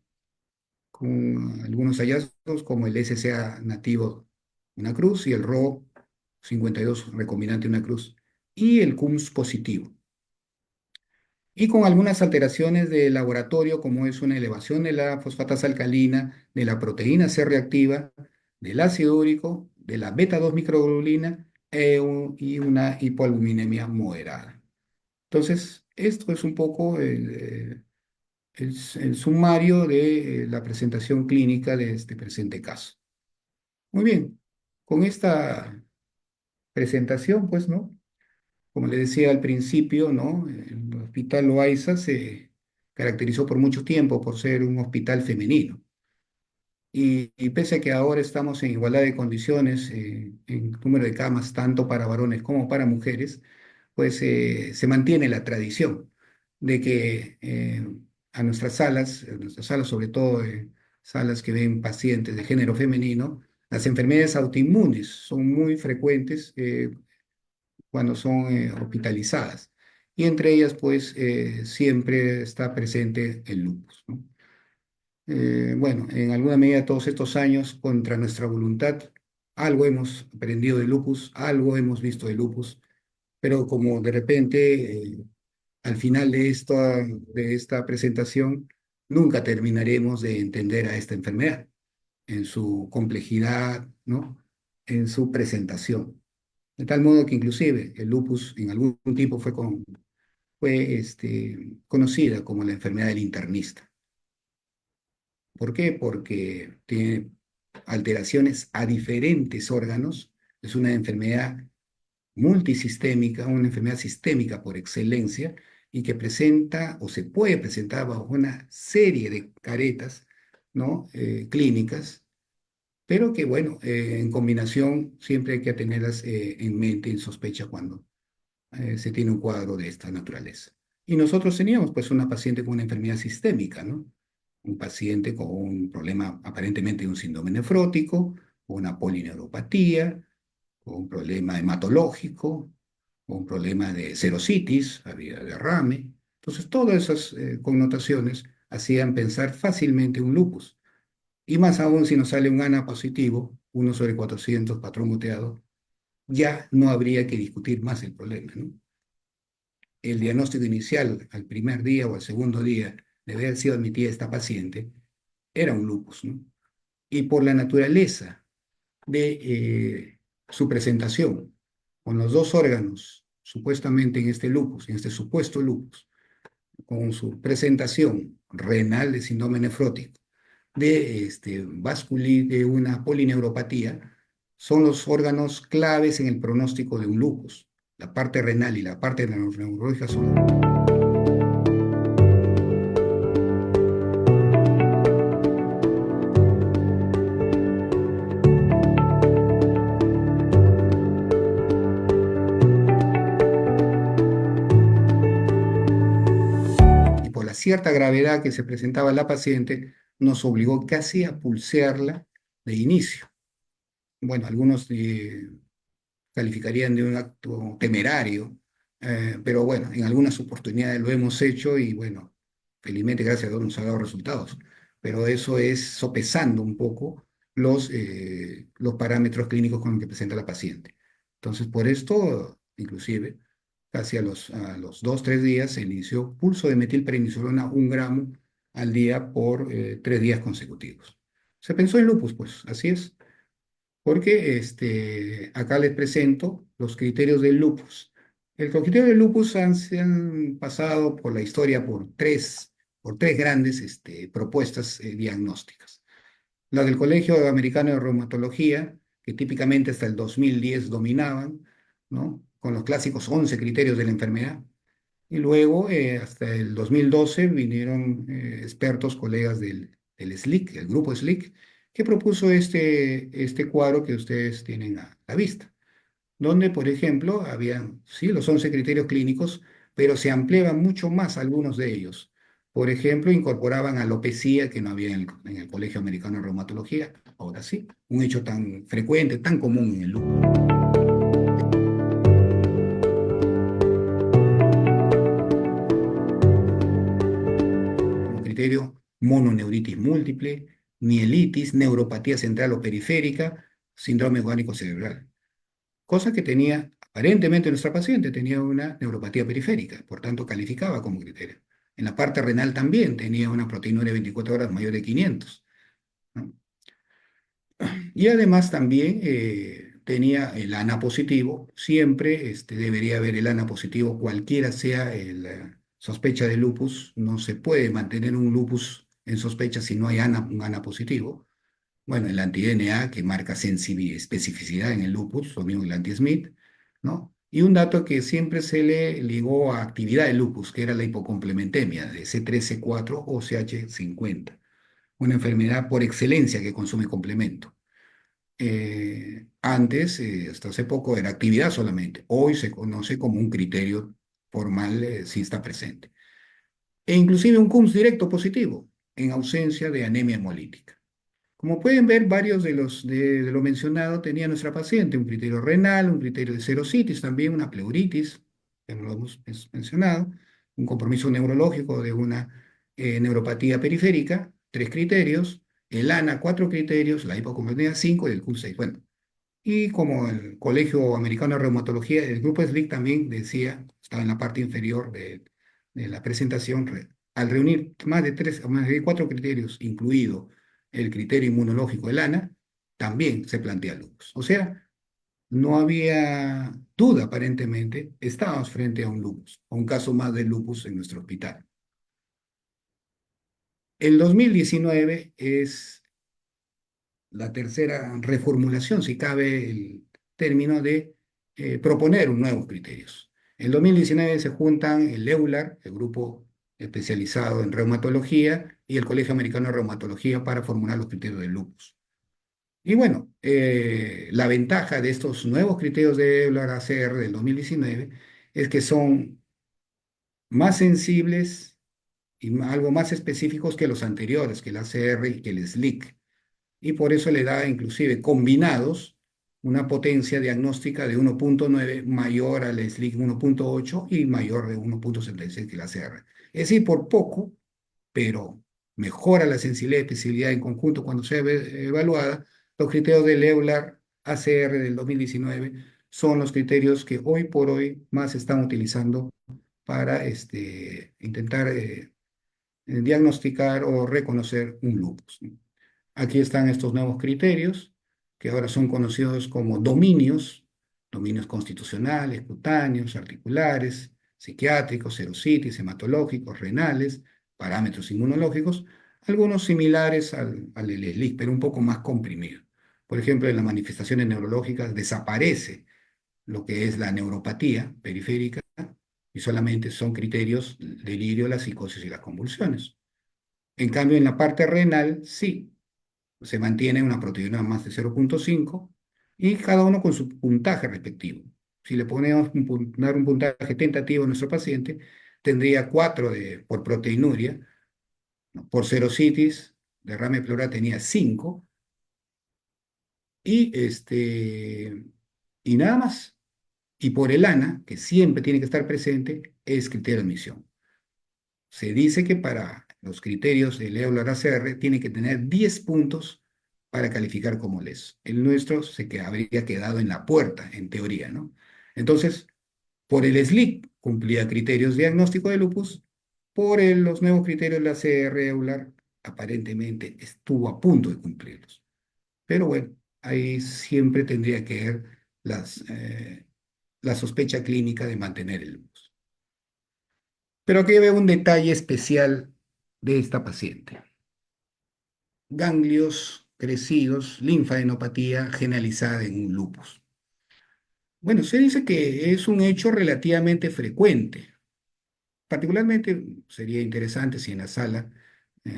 con algunos hallazgos como el SCA nativo, una cruz, y el RO 52 recombinante, una cruz, y el CUMS positivo. Y con algunas alteraciones de laboratorio, como es una elevación de la fosfatasa alcalina, de la proteína C reactiva, del ácido úrico, de la beta 2 microglobulina y una hipoalbuminemia moderada. Entonces, esto es un poco el sumario de la presentación clínica de este presente caso. Muy bien, con esta presentación, pues, ¿no? Como le decía al principio, ¿no? El Hospital Loaiza se caracterizó por mucho tiempo por ser un hospital femenino. Y pese a que ahora estamos en igualdad de condiciones en número de camas, tanto para varones como para mujeres, pues se mantiene la tradición de que a nuestras salas, sobre todo salas que ven pacientes de género femenino, las enfermedades autoinmunes son muy frecuentes cuando son hospitalizadas. Y entre ellas, pues, siempre está presente el lupus, ¿no? Bueno, en alguna medida todos estos años, contra nuestra voluntad, algo hemos aprendido de lupus, algo hemos visto de lupus, pero como de repente, al final de esta presentación, nunca terminaremos de entender a esta enfermedad en su complejidad, ¿no? en su presentación. De tal modo que inclusive el lupus en algún tiempo fue conocida como la enfermedad del internista. ¿Por qué? Porque tiene alteraciones a diferentes órganos. Es una enfermedad multisistémica, una enfermedad sistémica por excelencia y que presenta o se puede presentar bajo una serie de caretas, ¿no? Clínicas, pero que, bueno, en combinación siempre hay que tenerlas en mente, en sospecha cuando se tiene un cuadro de esta naturaleza. Y nosotros teníamos pues una paciente con una enfermedad sistémica, ¿no? Un paciente con un problema aparentemente de un síndrome nefrótico, con una polineuropatía, con un problema hematológico, con un problema de serositis, había derrame. Entonces, todas esas connotaciones hacían pensar fácilmente un lupus. Y más aún si nos sale un ANA positivo, 1/400 patrón muteado, ya no habría que discutir más el problema, ¿no? El diagnóstico inicial al primer día o al segundo día de haber sido admitida esta paciente era un lupus, ¿no? Y por la naturaleza de su presentación con los dos órganos, supuestamente en este lupus, en este supuesto lupus, con su presentación renal de síndrome nefrótico, de una polineuropatía, son los órganos claves en el pronóstico de un lupus. La parte renal y la parte neurológica son... Y por la cierta gravedad que se presentaba en la paciente, nos obligó casi a pulsearla de inicio. Bueno, algunos calificarían de un acto temerario, pero bueno, en algunas oportunidades lo hemos hecho y bueno, felizmente gracias a Dios nos ha dado resultados, pero eso es sopesando un poco los parámetros clínicos con los que presenta la paciente. Entonces, por esto, inclusive, casi a los 2, 3 días se inició pulso de metilprednisolona 1 gramo al día por 3 días consecutivos. Se pensó en lupus, pues, así es porque acá les presento los criterios del lupus. El criterio del lupus se han pasado por la historia por tres grandes propuestas diagnósticas. La del Colegio Americano de Reumatología, que típicamente hasta el 2010 dominaban, ¿no? Con los clásicos 11 criterios de la enfermedad. Y luego, hasta el 2012, vinieron expertos, colegas del SLIC, el grupo SLIC, que propuso este cuadro que ustedes tienen a la vista, donde, por ejemplo, habían, sí, los 11 criterios clínicos, pero se ampliaban mucho más algunos de ellos. Por ejemplo, incorporaban alopecia, que no había en el Colegio Americano de Reumatología, ahora sí, un hecho tan frecuente, tan común en el lupus. Como criterio, mononeuritis múltiple, mielitis, neuropatía central o periférica, síndrome orgánico cerebral. Cosa que tenía, aparentemente nuestra paciente tenía una neuropatía periférica, por tanto calificaba como criterio. En la parte renal también tenía una proteinuria de 24 horas mayor de 500, ¿no? Y además también tenía el ANA positivo. Siempre debería haber el ANA positivo, cualquiera sea la sospecha de lupus. No se puede mantener un lupus en sospecha si no hay un ANA positivo. Bueno, el anti-DNA que marca sensibilidad, especificidad en el lupus, lo mismo que el anti-Smith, ¿no? Y un dato que siempre se le ligó a actividad del lupus, que era la hipocomplementemia de C3, C4 o CH50, una enfermedad por excelencia que consume complemento. Antes, hasta hace poco, era actividad solamente. Hoy se conoce como un criterio formal si está presente. E inclusive un CUMS directo positivo, en ausencia de anemia hemolítica. Como pueden ver, varios de lo mencionado tenía nuestra paciente, un criterio renal, un criterio de serositis, también una pleuritis, que no lo hemos mencionado, un compromiso neurológico de una neuropatía periférica, 3 criterios, el ANA, 4 criterios, la hipocompatibilidad 5 y el Q6. Bueno, y como el Colegio Americano de Reumatología, el grupo SLIC también decía, estaba en la parte inferior de la presentación, al reunir más de 4 criterios, incluido el criterio inmunológico del ANA, también se plantea lupus. O sea, no había duda aparentemente, estábamos frente a un lupus, a un caso más de lupus en nuestro hospital. El 2019 es la tercera reformulación, si cabe el término de proponer nuevos criterios. En 2019 se juntan el EULAR, el grupo especializado en reumatología, y el Colegio Americano de Reumatología para formular los criterios del lupus. Y bueno, la ventaja de estos nuevos criterios de EULAR ACR del 2019 es que son más sensibles y algo más específicos que los anteriores, que el ACR y que el SLIC, y por eso le da inclusive combinados una potencia diagnóstica de 1.9 mayor al SLIC 1.8 y mayor de 1.76 que la CR. Es decir, por poco, pero mejora la sensibilidad y especificidad en conjunto cuando sea evaluada. Los criterios del EULAR ACR del 2019 son los criterios que hoy por hoy más se están utilizando para intentar diagnosticar o reconocer un lupus, ¿no? Aquí están estos nuevos criterios, que ahora son conocidos como dominios, dominios constitucionales, cutáneos, articulares, psiquiátricos, serocitis, hematológicos, renales, parámetros inmunológicos, algunos similares al SLIC, pero un poco más comprimido. Por ejemplo, en las manifestaciones neurológicas desaparece lo que es la neuropatía periférica y solamente son criterios del delirio, la psicosis y las convulsiones. En cambio, en la parte renal, sí, se mantiene una proteína más de 0.5 y cada uno con su puntaje respectivo. Si le ponemos dar un puntaje tentativo a nuestro paciente, tendría 4 por proteinuria, ¿no? Por serositis, derrame pleural tenía 5 y, y nada más. Y por el ANA, que siempre tiene que estar presente, es criterio de admisión. Se dice que para los criterios del EULAR ACR tiene que tener 10 puntos para calificar como LES. El nuestro habría quedado en la puerta, en teoría, ¿no? Entonces, por el SLIC cumplía criterios diagnóstico de lupus, los nuevos criterios de la CR EULAR aparentemente estuvo a punto de cumplirlos. Pero bueno, ahí siempre tendría que ver la sospecha clínica de mantener el lupus. Pero aquí veo un detalle especial de esta paciente. Ganglios crecidos, linfadenopatía generalizada en un lupus. Bueno, se dice que es un hecho relativamente frecuente. Particularmente sería interesante si en la sala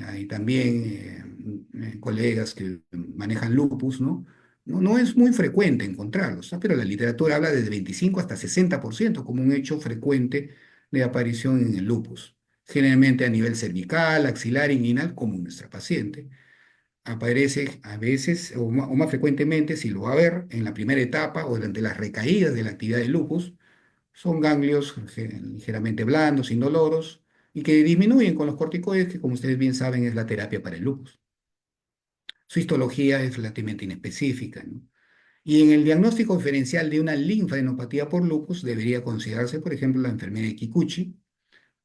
hay también colegas que manejan lupus, ¿no? No, no es muy frecuente encontrarlos, ¿no? Pero la literatura habla de 25 hasta 60% como un hecho frecuente de aparición en el lupus, generalmente a nivel cervical, axilar, inguinal, como en nuestra paciente. Aparece a veces o más frecuentemente, si lo va a ver, en la primera etapa o durante las recaídas de la actividad del lupus. Son ganglios ligeramente blandos, indoloros, y que disminuyen con los corticoides, que como ustedes bien saben es la terapia para el lupus. Su histología es relativamente inespecífica, ¿no? Y en el diagnóstico diferencial de una linfadenopatía por lupus debería considerarse, por ejemplo, la enfermedad de Kikuchi,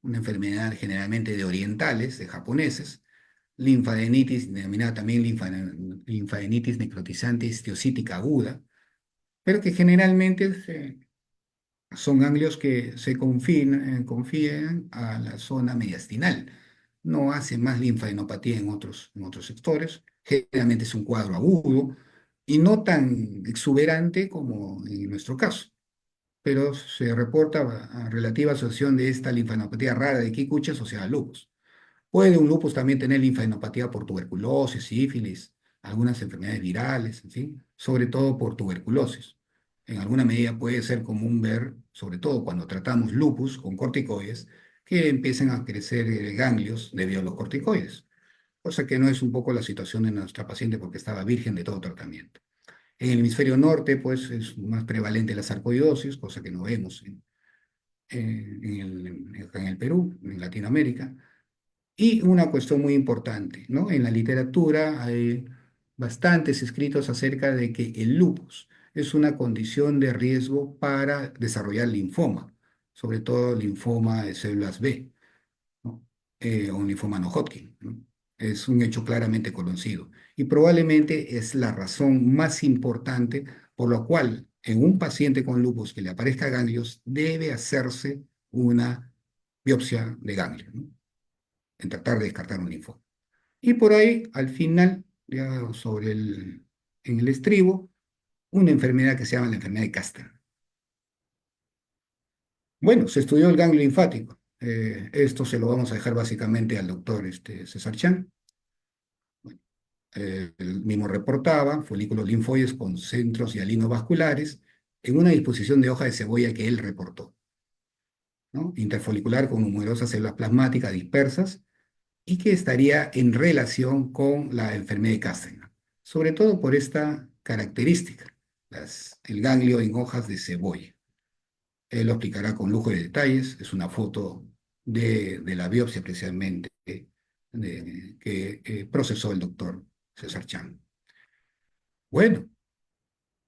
una enfermedad generalmente de orientales, de japoneses, linfadenitis, denominada también linfadenitis necrotizante histiocítica aguda, pero que generalmente son ganglios que se confían a la zona mediastinal. No hace más linfadenopatía en otros sectores. Generalmente es un cuadro agudo y no tan exuberante como en nuestro caso, pero se reporta relativa asociación de esta linfadenopatía rara de Kikuchi asociada al lupus. Puede un lupus también tener linfadenopatía por tuberculosis, sífilis, algunas enfermedades virales, en fin, sobre todo por tuberculosis. En alguna medida puede ser común ver, sobre todo cuando tratamos lupus con corticoides, que empiecen a crecer ganglios debido a los corticoides, cosa que no es un poco la situación de nuestra paciente porque estaba virgen de todo tratamiento. En el hemisferio norte, pues es más prevalente la sarcoidosis, cosa que no vemos en el Perú, en Latinoamérica. Y una cuestión muy importante, ¿no? En la literatura hay bastantes escritos acerca de que el lupus es una condición de riesgo para desarrollar linfoma, sobre todo linfoma de células B, ¿no? O un linfoma no Hodgkin, ¿no? Es un hecho claramente conocido. y probablemente es la razón más importante por la cual en un paciente con lupus que le aparezca ganglios debe hacerse una biopsia de ganglio, ¿no? En tratar de descartar un linfoma. Y por ahí, al final, ya en el estribo, una enfermedad que se llama la enfermedad de Caster. Bueno, se estudió el ganglio linfático. Esto se lo vamos a dejar básicamente al doctor César Chan. Él mismo reportaba folículos linfoides con centros hialinos vasculares en una disposición de hoja de cebolla que él reportó, ¿no? Interfolicular con numerosas células plasmáticas dispersas y que estaría en relación con la enfermedad de Castellan, sobre todo por esta característica, el ganglio en hojas de cebolla. Él lo explicará con lujo de detalles, es una foto de la biopsia precisamente que procesó el doctor César Chan. Bueno,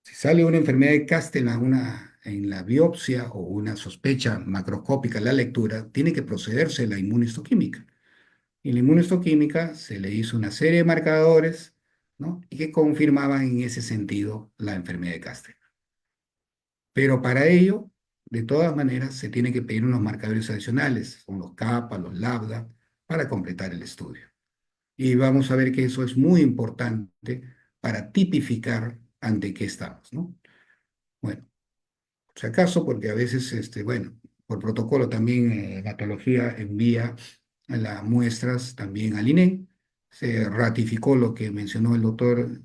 si sale una enfermedad de Castellan en la biopsia o una sospecha macroscópica en la lectura, tiene que procederse a la inmunohistoquímica. Y la inmunohistoquímica se le hizo una serie de marcadores, ¿no? Y que confirmaban en ese sentido la enfermedad de Castellan. Pero para ello, de todas maneras, se tiene que pedir unos marcadores adicionales, son los kappa, los lambda, para completar el estudio. Y vamos a ver que eso es muy importante para tipificar ante qué estamos, ¿no? Bueno, si acaso, porque a veces, bueno, por protocolo también hematología envía a las muestras también al INE. Se ratificó lo que mencionó el doctor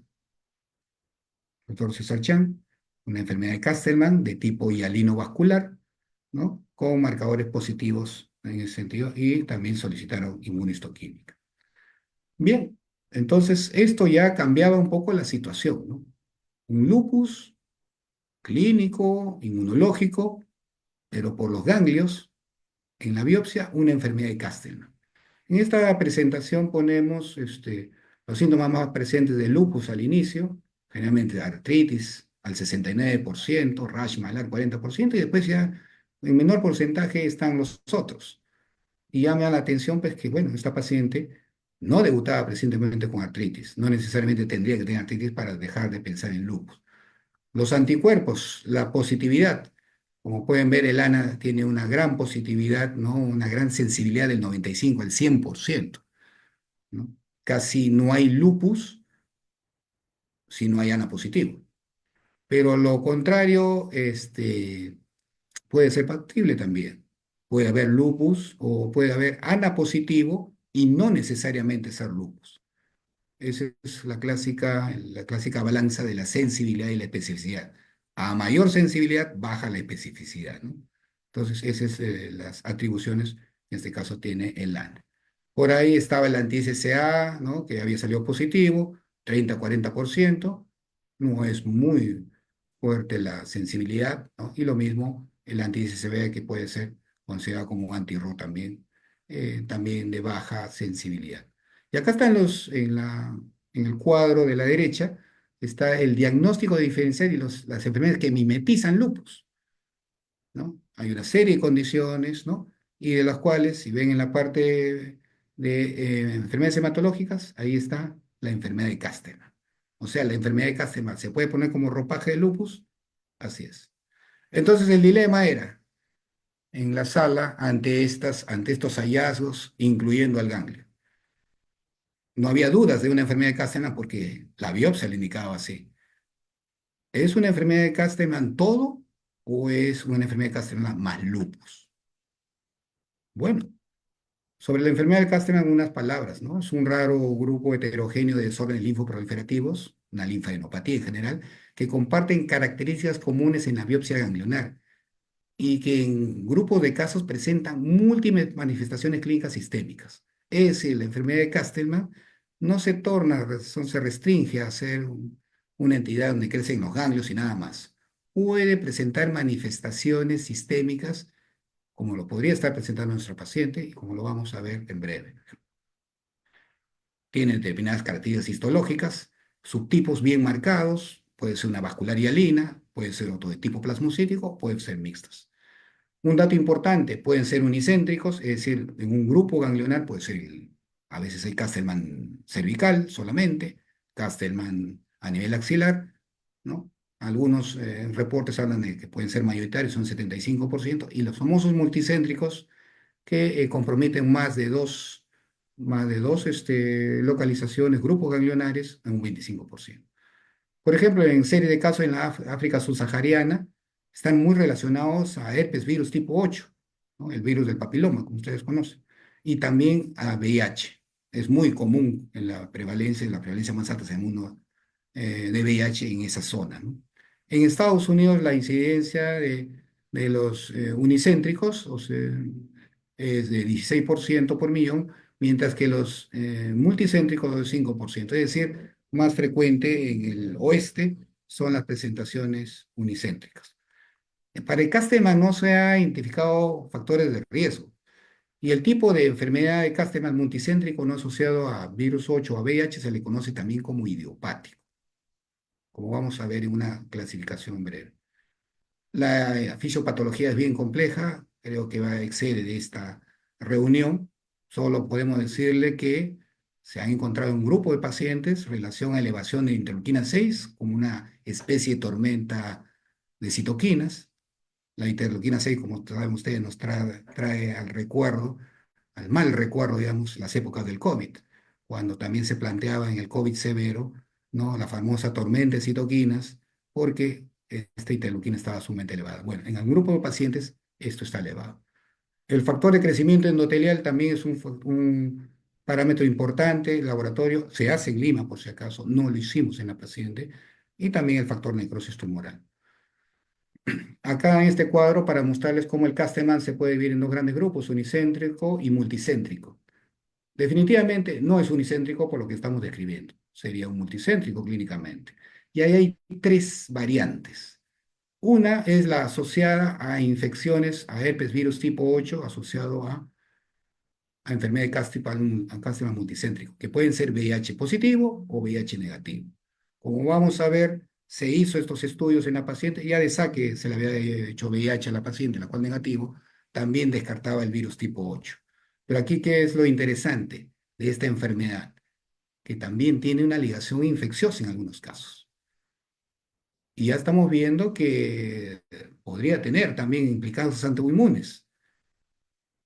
César Chan, una enfermedad de Castleman de tipo hialino vascular, ¿no? Con marcadores positivos en ese sentido y también solicitaron inmunohistoquímica. Bien, entonces esto ya cambiaba un poco la situación, ¿no? Un lupus clínico, inmunológico, pero por los ganglios, en la biopsia, una enfermedad de Castleman. En esta presentación ponemos los síntomas más presentes del lupus al inicio, generalmente artritis al 69%, rash malar 40%, y después ya en menor porcentaje están los otros. Y llama la atención pues que, bueno, esta paciente no debutaba recientemente con artritis, no necesariamente tendría que tener artritis para dejar de pensar en lupus. Los anticuerpos, la positividad. Como pueden ver, el ANA tiene una gran positividad, ¿no? Una gran sensibilidad del 95 al 100%, ¿no? Casi no hay lupus si no hay ANA positivo. Pero lo contrario, puede ser factible también. Puede haber lupus o puede haber ANA positivo y no necesariamente ser lupus. Esa es la clásica balanza de la sensibilidad y la especificidad. A mayor sensibilidad, baja la especificidad, ¿no? Entonces, esas son las atribuciones que en este caso tiene el LAN. Por ahí estaba el anti-SSA, ¿no? Que había salido positivo, 30-40%. No es muy fuerte la sensibilidad, ¿no? Y lo mismo el anti-SSB, que puede ser considerado como un anti-RO también de baja sensibilidad. Y acá están en el cuadro de la derecha, está el diagnóstico diferencial y las enfermedades que mimetizan lupus, ¿no? Hay una serie de condiciones, ¿no? Y de las cuales, si ven en la parte de enfermedades hematológicas, ahí está la enfermedad de Castellan. O sea, la enfermedad de Castellan se puede poner como ropaje de lupus, así es. Entonces el dilema era, en la sala, ante estos hallazgos, incluyendo al ganglio. No había dudas de una enfermedad de Castellan porque la biopsia le indicaba así. ¿Es una enfermedad de Castellan todo o es una enfermedad de Castellan más lupus? Bueno, sobre la enfermedad de Castellan, unas palabras, ¿no? Es un raro grupo heterogéneo de desórdenes linfoproliferativos, una linfadenopatía en general, que comparten características comunes en la biopsia ganglionar y que en grupos de casos presentan múltiples manifestaciones clínicas sistémicas. Es decir, la enfermedad de Castellman no se torna, se restringe a ser una entidad donde crecen los ganglios y nada más. Puede presentar manifestaciones sistémicas, como lo podría estar presentando nuestro paciente y como lo vamos a ver en breve. Tiene determinadas características histológicas, subtipos bien marcados, puede ser una vascular hialina, puede ser otro de tipo plasmocítico, pueden ser mixtas. Un dato importante, pueden ser unicéntricos, es decir, en un grupo ganglionar puede ser, a veces el Castleman cervical solamente, Castleman a nivel axilar, ¿no? Algunos reportes hablan de que pueden ser mayoritarios, son 75%, y los famosos multicéntricos que comprometen más de dos localizaciones, grupos ganglionares, en un 25%. Por ejemplo, en serie de casos en la África subsahariana, están muy relacionados a herpes virus tipo 8, ¿no? El virus del papiloma, como ustedes conocen, y también a VIH. Es muy común en la prevalencia más alta en el mundo de VIH en esa zona, ¿no? En Estados Unidos, la incidencia de los unicéntricos, o sea, es de 16% por millón, mientras que los multicéntricos de 5%. Es decir, más frecuente en el oeste son las presentaciones unicéntricas. Para el Casteman no se ha identificado factores de riesgo y el tipo de enfermedad de Casteman multicéntrico no asociado a virus 8 o a VIH se le conoce también como idiopático, como vamos a ver en una clasificación breve. La fisiopatología es bien compleja, creo que va a exceder de esta reunión. Solo podemos decirle que se han encontrado un grupo de pacientes relación a elevación de interleuquina 6 como una especie de tormenta de citoquinas. La interleuquina 6, como saben ustedes, nos trae al recuerdo, al mal recuerdo, digamos, las épocas del COVID, cuando también se planteaba en el COVID severo, ¿no? La famosa tormenta de citoquinas, porque esta interleuquina estaba sumamente elevada. Bueno, en algún grupo de pacientes esto está elevado. El factor de crecimiento endotelial también es un parámetro importante. El laboratorio se hace en Lima, por si acaso, no lo hicimos en la paciente, y también el factor necrosis tumoral. Acá en este cuadro, para mostrarles cómo el Casteman se puede dividir en dos grandes grupos, unicéntrico y multicéntrico. Definitivamente no es unicéntrico por lo que estamos describiendo, sería un multicéntrico clínicamente. Y ahí hay tres variantes. Una es la asociada a infecciones, a herpes virus tipo 8, asociado a enfermedad de Castellman multicéntrico, que pueden ser VIH positivo o VIH negativo. Como vamos a ver, se hizo estos estudios en la paciente, ya de saque se le había hecho VIH a la paciente, la cual negativo, también descartaba el virus tipo 8. Pero aquí, ¿qué es lo interesante de esta enfermedad? Que también tiene una ligación infecciosa en algunos casos. Y ya estamos viendo que podría tener también implicancias autoinmunes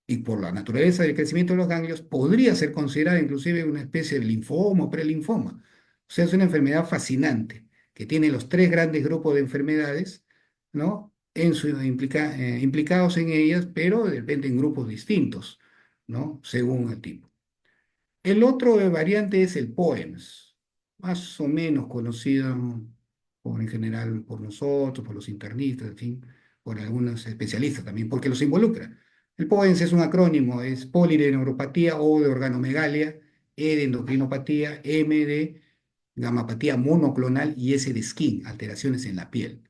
y por la naturaleza del crecimiento de los ganglios, podría ser considerada inclusive una especie de linfoma o prelinfoma. O sea, es una enfermedad fascinante que tiene los tres grandes grupos de enfermedades, ¿no? Implicados en ellas, pero de repente en grupos distintos, ¿no? Según el tipo. El otro variante es el POEMS, más o menos conocido en general por nosotros, por los internistas, en fin, por algunos especialistas también, porque los involucra. El POEMS es un acrónimo, es polineuropatía O de organomegalia, E de endocrinopatía, M de gamapatía monoclonal y S de skin, alteraciones en la piel.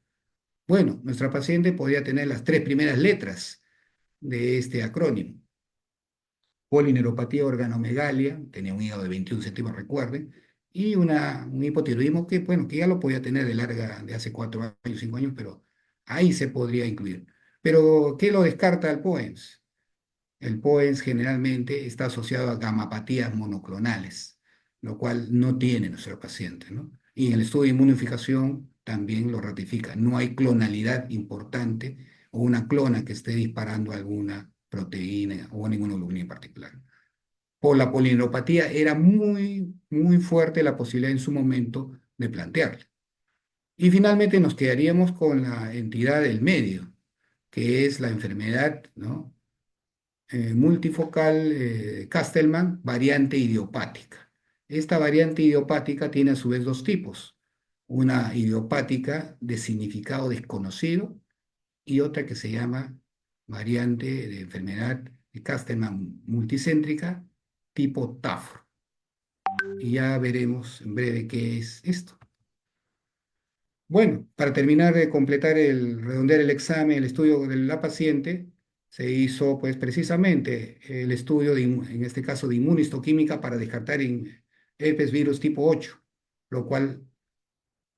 Bueno, nuestra paciente podría tener las tres primeras letras de este acrónimo: polineuropatía organomegalia, tenía un hígado de 21 centímetros, recuerden, y un hipotiroidismo que, bueno, que ya lo podía tener de larga, de hace 4 años, 5 años, pero ahí se podría incluir. Pero, ¿qué lo descarta el POEMS? El POEMS generalmente está asociado a gamapatías monoclonales, lo cual no tiene nuestro paciente, ¿no? Y en el estudio de inmunificación también lo ratifica. No hay clonalidad importante o una clona que esté disparando alguna proteína o ninguna inmunoglobulina en particular. Por la polineuropatía era muy, muy fuerte la posibilidad en su momento de plantearla. Y finalmente nos quedaríamos con la entidad del medio, que es la enfermedad, ¿no? Multifocal Castleman, variante idiopática. Esta variante idiopática tiene a su vez dos tipos: una idiopática de significado desconocido y otra que se llama variante de enfermedad de Castleman multicéntrica tipo TAF. Y ya veremos en breve qué es esto. Bueno, para terminar de completar redondear el examen, el estudio de la paciente, se hizo pues precisamente el estudio, en este caso de inmunistoquímica para descartar herpes virus tipo 8, lo cual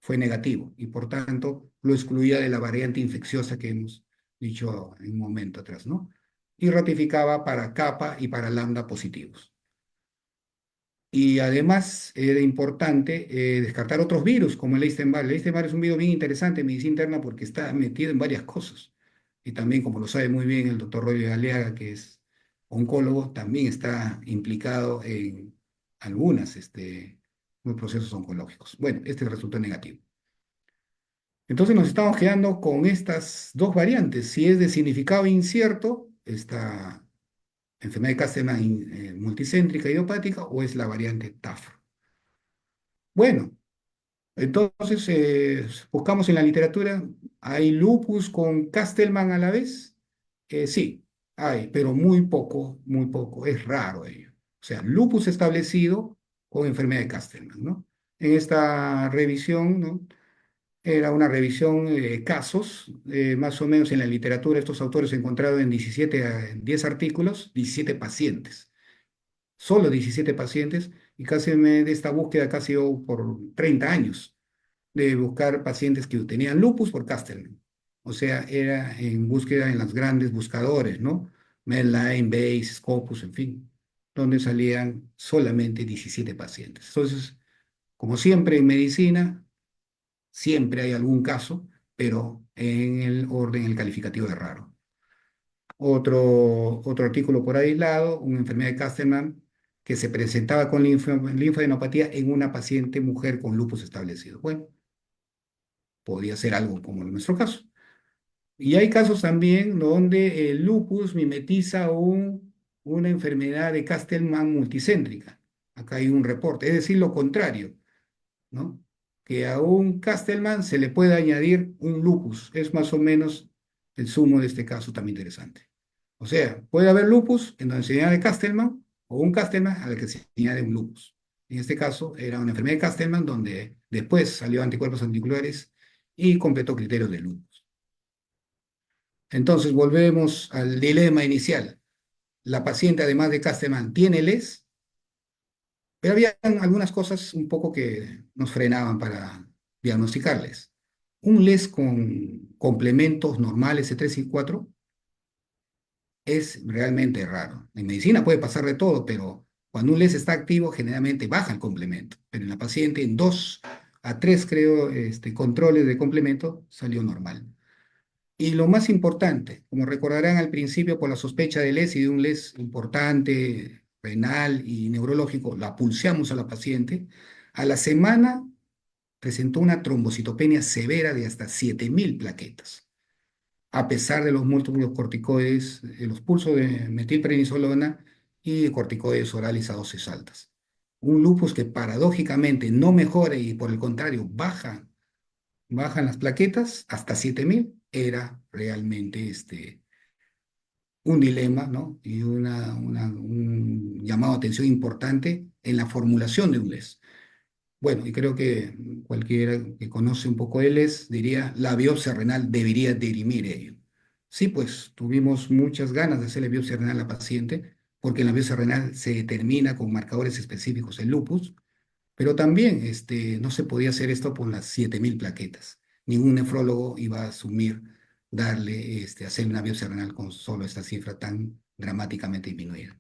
fue negativo y por tanto lo excluía de la variante infecciosa que hemos dicho en un momento atrás, ¿no? Y ratificaba para kappa y para lambda positivos. Y además era importante descartar otros virus como el Epstein-Barr. El Epstein-Barr es un virus bien interesante en medicina interna porque está metido en varias cosas. Y también, como lo sabe muy bien el doctor Roy Galeaga, que es oncólogo, también está implicado en algunas procesos oncológicos. Bueno, este resultó negativo. Entonces nos estamos quedando con estas dos variantes. Si es de significado incierto, esta enfermedad de Castleman multicéntrica idiopática, o es la variante TAF. Bueno, entonces buscamos en la literatura, ¿hay lupus con Castleman a la vez? Sí, hay, pero muy poco, es raro ello. O sea, lupus establecido con enfermedad de Castleman, ¿no? En esta revisión, ¿no? Era una revisión de casos, más o menos en la literatura, estos autores encontraron en 17, 10 artículos, 17 pacientes, solo 17 pacientes, y de esta búsqueda casi por 30 años, de buscar pacientes que tenían lupus por Castleman. O sea, era en búsqueda en los grandes buscadores, ¿no? Medline, Bayes, Scopus, en fin, donde salían solamente 17 pacientes. Entonces, como siempre en medicina, siempre hay algún caso, pero en el orden, el calificativo de raro. Otro artículo por aislado, una enfermedad de Castleman que se presentaba con linfadenopatía en una paciente mujer con lupus establecido. Bueno, podría ser algo como en nuestro caso. Y hay casos también donde el lupus mimetiza una enfermedad de Castleman multicéntrica. Acá hay un reporte, es decir, lo contrario, ¿no? Que a un Castleman se le puede añadir un lupus. Es más o menos el sumo de este caso también interesante. O sea, puede haber lupus en donde se añade Castleman o un Castleman al que se añade un lupus. En este caso era una enfermedad de Castleman donde después salió anticuerpos anticulares y completó criterios de lupus. Entonces volvemos al dilema inicial. La paciente, además de Castleman, tiene LES, pero había algunas cosas un poco que nos frenaban para diagnosticarles. Un LES con complementos normales C3 y 4 es realmente raro. En medicina puede pasar de todo, pero cuando un LES está activo, generalmente baja el complemento. Pero en la paciente, en 2 a 3, creo, controles de complemento, salió normal. Y lo más importante, como recordarán al principio, por la sospecha de LES y de un LES importante, renal y neurológico, la pulseamos a la paciente. A la semana presentó una trombocitopenia severa de hasta 7.000 plaquetas, a pesar de los múltiples corticoides, los pulsos de metilprednisolona y de corticoides orales a dosis altas. Un lupus que paradójicamente no mejora y por el contrario bajan las plaquetas hasta 7.000, era realmente un dilema, ¿no? Y un llamado de atención importante en la formulación de un LES. Bueno, y creo que cualquiera que conoce un poco de LES diría, la biopsia renal debería dirimir ello. Sí, pues tuvimos muchas ganas de hacerle biopsia renal a la paciente, porque en la biopsia renal se determina con marcadores específicos el lupus, pero también no se podía hacer esto por las 7.000 plaquetas. Ningún nefrólogo iba a asumir hacer una biopsia renal con solo esta cifra tan dramáticamente disminuida.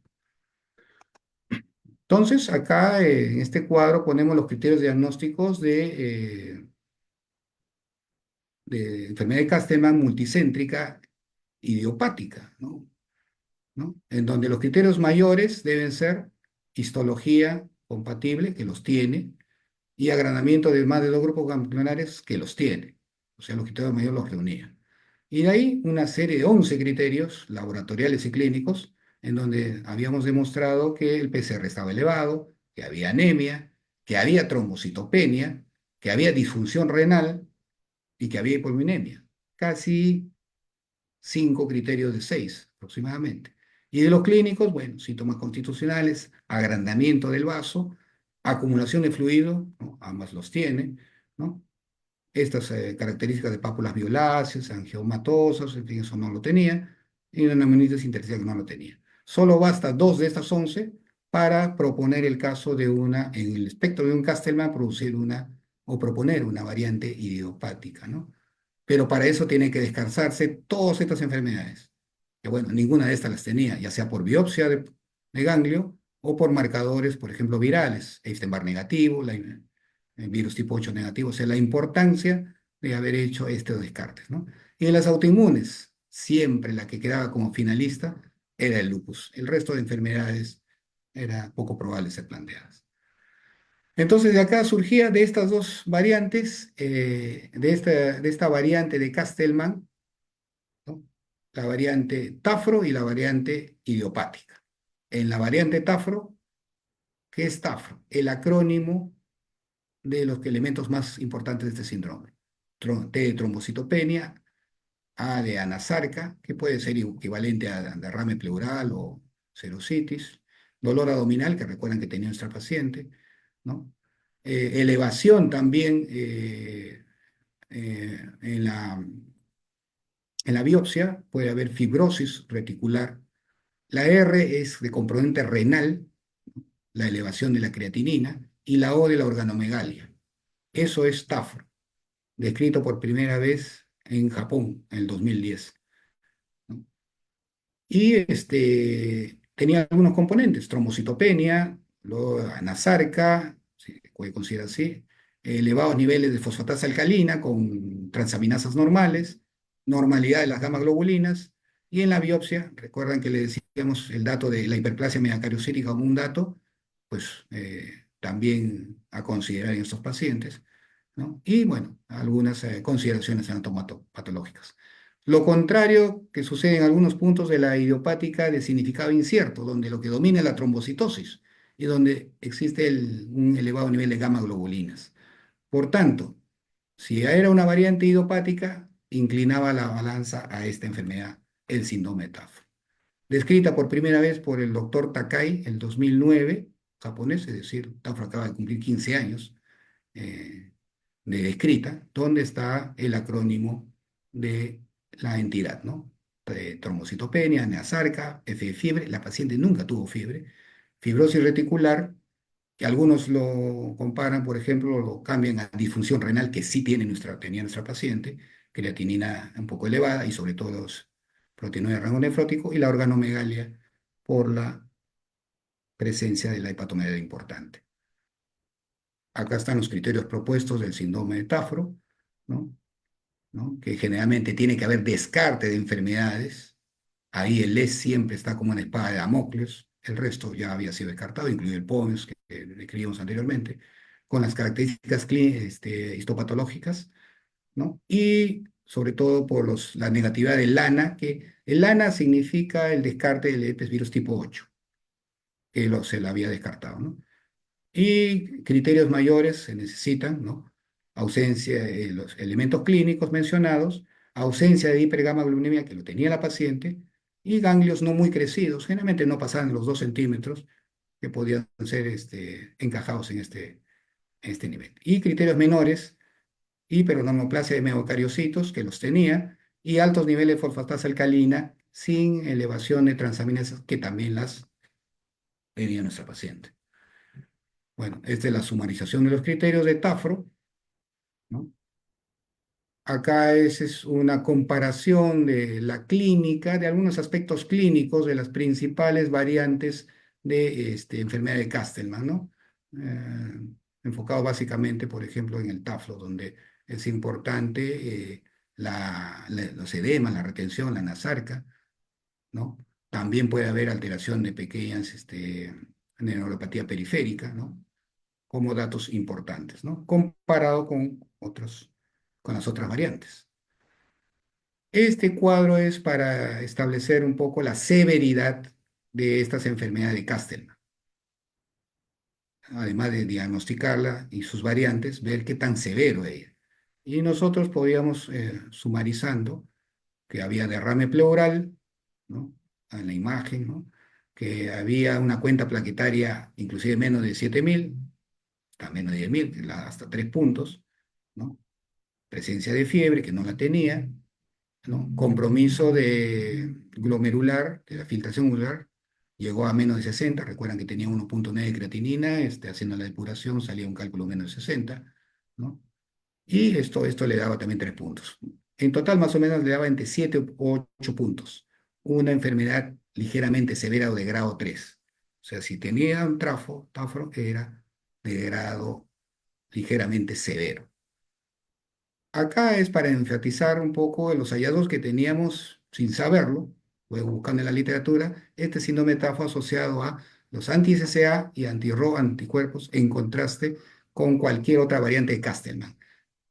Entonces, acá en este cuadro ponemos los criterios diagnósticos de enfermedad de Castleman multicéntrica idiopática, ¿no? En donde los criterios mayores deben ser histología compatible, que los tiene, y agranamiento de más de 2 grupos ganglionares que los tiene. O sea, los criterios mayores los reunía. Y de ahí una serie de 11 criterios laboratoriales y clínicos en donde habíamos demostrado que el PCR estaba elevado, que había anemia, que había trombocitopenia, que había disfunción renal y que había hipominemia. Casi 5 criterios de 6 aproximadamente. Y de los clínicos, bueno, síntomas constitucionales, agrandamiento del vaso, acumulación de fluido, ¿no? Ambas los tiene, ¿no? Estas características de pápulas violáceas, angiomatosas, en fin, eso no lo tenía, y una amnitis intersticial que no lo tenía. Solo basta 2 de estas 11 para proponer el caso de en el espectro de un Castleman, producir o proponer una variante idiopática, ¿no? Pero para eso tiene que descansarse todas estas enfermedades. Que bueno, ninguna de estas las tenía, ya sea por biopsia de ganglio o por marcadores, por ejemplo, virales, Epstein-Barr negativo, el virus tipo 8 negativo, o sea, la importancia de haber hecho estos descartes, ¿no? Y en las autoinmunes, siempre la que quedaba como finalista era el lupus. El resto de enfermedades era poco probable ser planteadas. Entonces, de acá surgía de estas dos variantes, de esta variante de Castellman, ¿no? La variante Tafro y la variante idiopática. En la variante Tafro, ¿qué es Tafro? El acrónimo de los elementos más importantes de este síndrome. T de trombocitopenia, A de anasarca, que puede ser equivalente a derrame pleural o serositis, dolor abdominal, que recuerdan que tenía nuestra paciente, ¿no? Elevación también en la biopsia, puede haber fibrosis reticular. La R es de componente renal, la elevación de la creatinina, y la O de la organomegalia. Eso es TAFR, descrito por primera vez en Japón en el 2010, ¿no? Y tenía algunos componentes, trombocitopenia, luego anasarca, se puede considerar así, elevados niveles de fosfatasa alcalina con transaminasas normales, normalidad de las gamma globulinas, y en la biopsia, recuerdan que le decíamos el dato de la hiperplasia megacariocítica como un dato, pues también a considerar en estos pacientes, ¿no? Y bueno, algunas consideraciones anatomopatológicas. Lo contrario que sucede en algunos puntos de la idiopática de significado incierto, donde lo que domina es la trombocitosis y donde existe un elevado nivel de gamma globulinas. Por tanto, si era una variante idiopática, inclinaba la balanza a esta enfermedad, el síndrome de TAF. Descrita por primera vez por el doctor Takai en 2009, japonés, es decir, TAF acaba de cumplir 15 años, eh, de escrita, donde está el acrónimo de la entidad, ¿no? Trombocitopenia, neasarca, F de fiebre, la paciente nunca tuvo fiebre, fibrosis reticular, que algunos lo comparan, por ejemplo, lo cambian a disfunción renal, que sí tenía nuestra paciente, creatinina un poco elevada y sobre todo los proteínas de rango nefrótico, y la organomegalia por la presencia de la hepatomegalia importante. Acá están los criterios propuestos del síndrome de Tafro, ¿no? ¿No? Que generalmente tiene que haber descarte de enfermedades. Ahí el LES siempre está como una espada de Damocles. El resto ya había sido descartado, incluido el POMS que describimos anteriormente, con las características histopatológicas, ¿no? Y sobre todo por la negatividad del LANA, que el LANA significa el descarte del herpes virus tipo 8, que se lo había descartado, ¿no? Y criterios mayores se necesitan, ¿no? Ausencia de los elementos clínicos mencionados, ausencia de hipergamaglobulinemia que lo tenía la paciente, y ganglios no muy crecidos, generalmente no pasaban los 2 centímetros, que podían ser encajados en este nivel. Y criterios menores, hiperonormoplasia de megacariocitos, que los tenía, y altos niveles de fosfatasa alcalina sin elevación de transaminasas, que también las tenía nuestra paciente. Bueno, esta es la sumarización de los criterios de Tafro, ¿no? Acá es una comparación de la clínica, de algunos aspectos clínicos de las principales variantes de enfermedad de Castleman, ¿no? Enfocado básicamente, por ejemplo, en el Tafro, donde es importante los edemas, la retención, la nasarca, ¿no? También puede haber alteración de pequeñas neuropatía periférica, ¿no? Como datos importantes, ¿no? Comparado con las otras variantes. Este cuadro es para establecer un poco la severidad de estas enfermedades de Castleman, además de diagnosticarla y sus variantes, ver qué tan severo es. Y nosotros podíamos, sumarizando, que había derrame pleural, ¿no? En la imagen, ¿no? Que había una cuenta plaquetaria inclusive menos de 7.000, hasta menos de 10.000, hasta 3 puntos, ¿no? Presencia de fiebre, que no la tenía, ¿no? Compromiso de glomerular, de la filtración glomerular, llegó a menos de 60. Recuerdan que tenía 1,9 de creatinina, haciendo la depuración salía un cálculo menos de 60, ¿no? Y esto le daba también 3 puntos. En total, más o menos, le daba entre 7 u 8 puntos. Una enfermedad ligeramente severa o de grado 3. O sea, si tenía un tafro era de grado ligeramente severo. Acá es para enfatizar un poco los hallazgos que teníamos sin saberlo, luego buscando en la literatura, este síndrome de Tafo asociado a los anti-SSA y anti-Ro anticuerpos en contraste con cualquier otra variante de Castleman.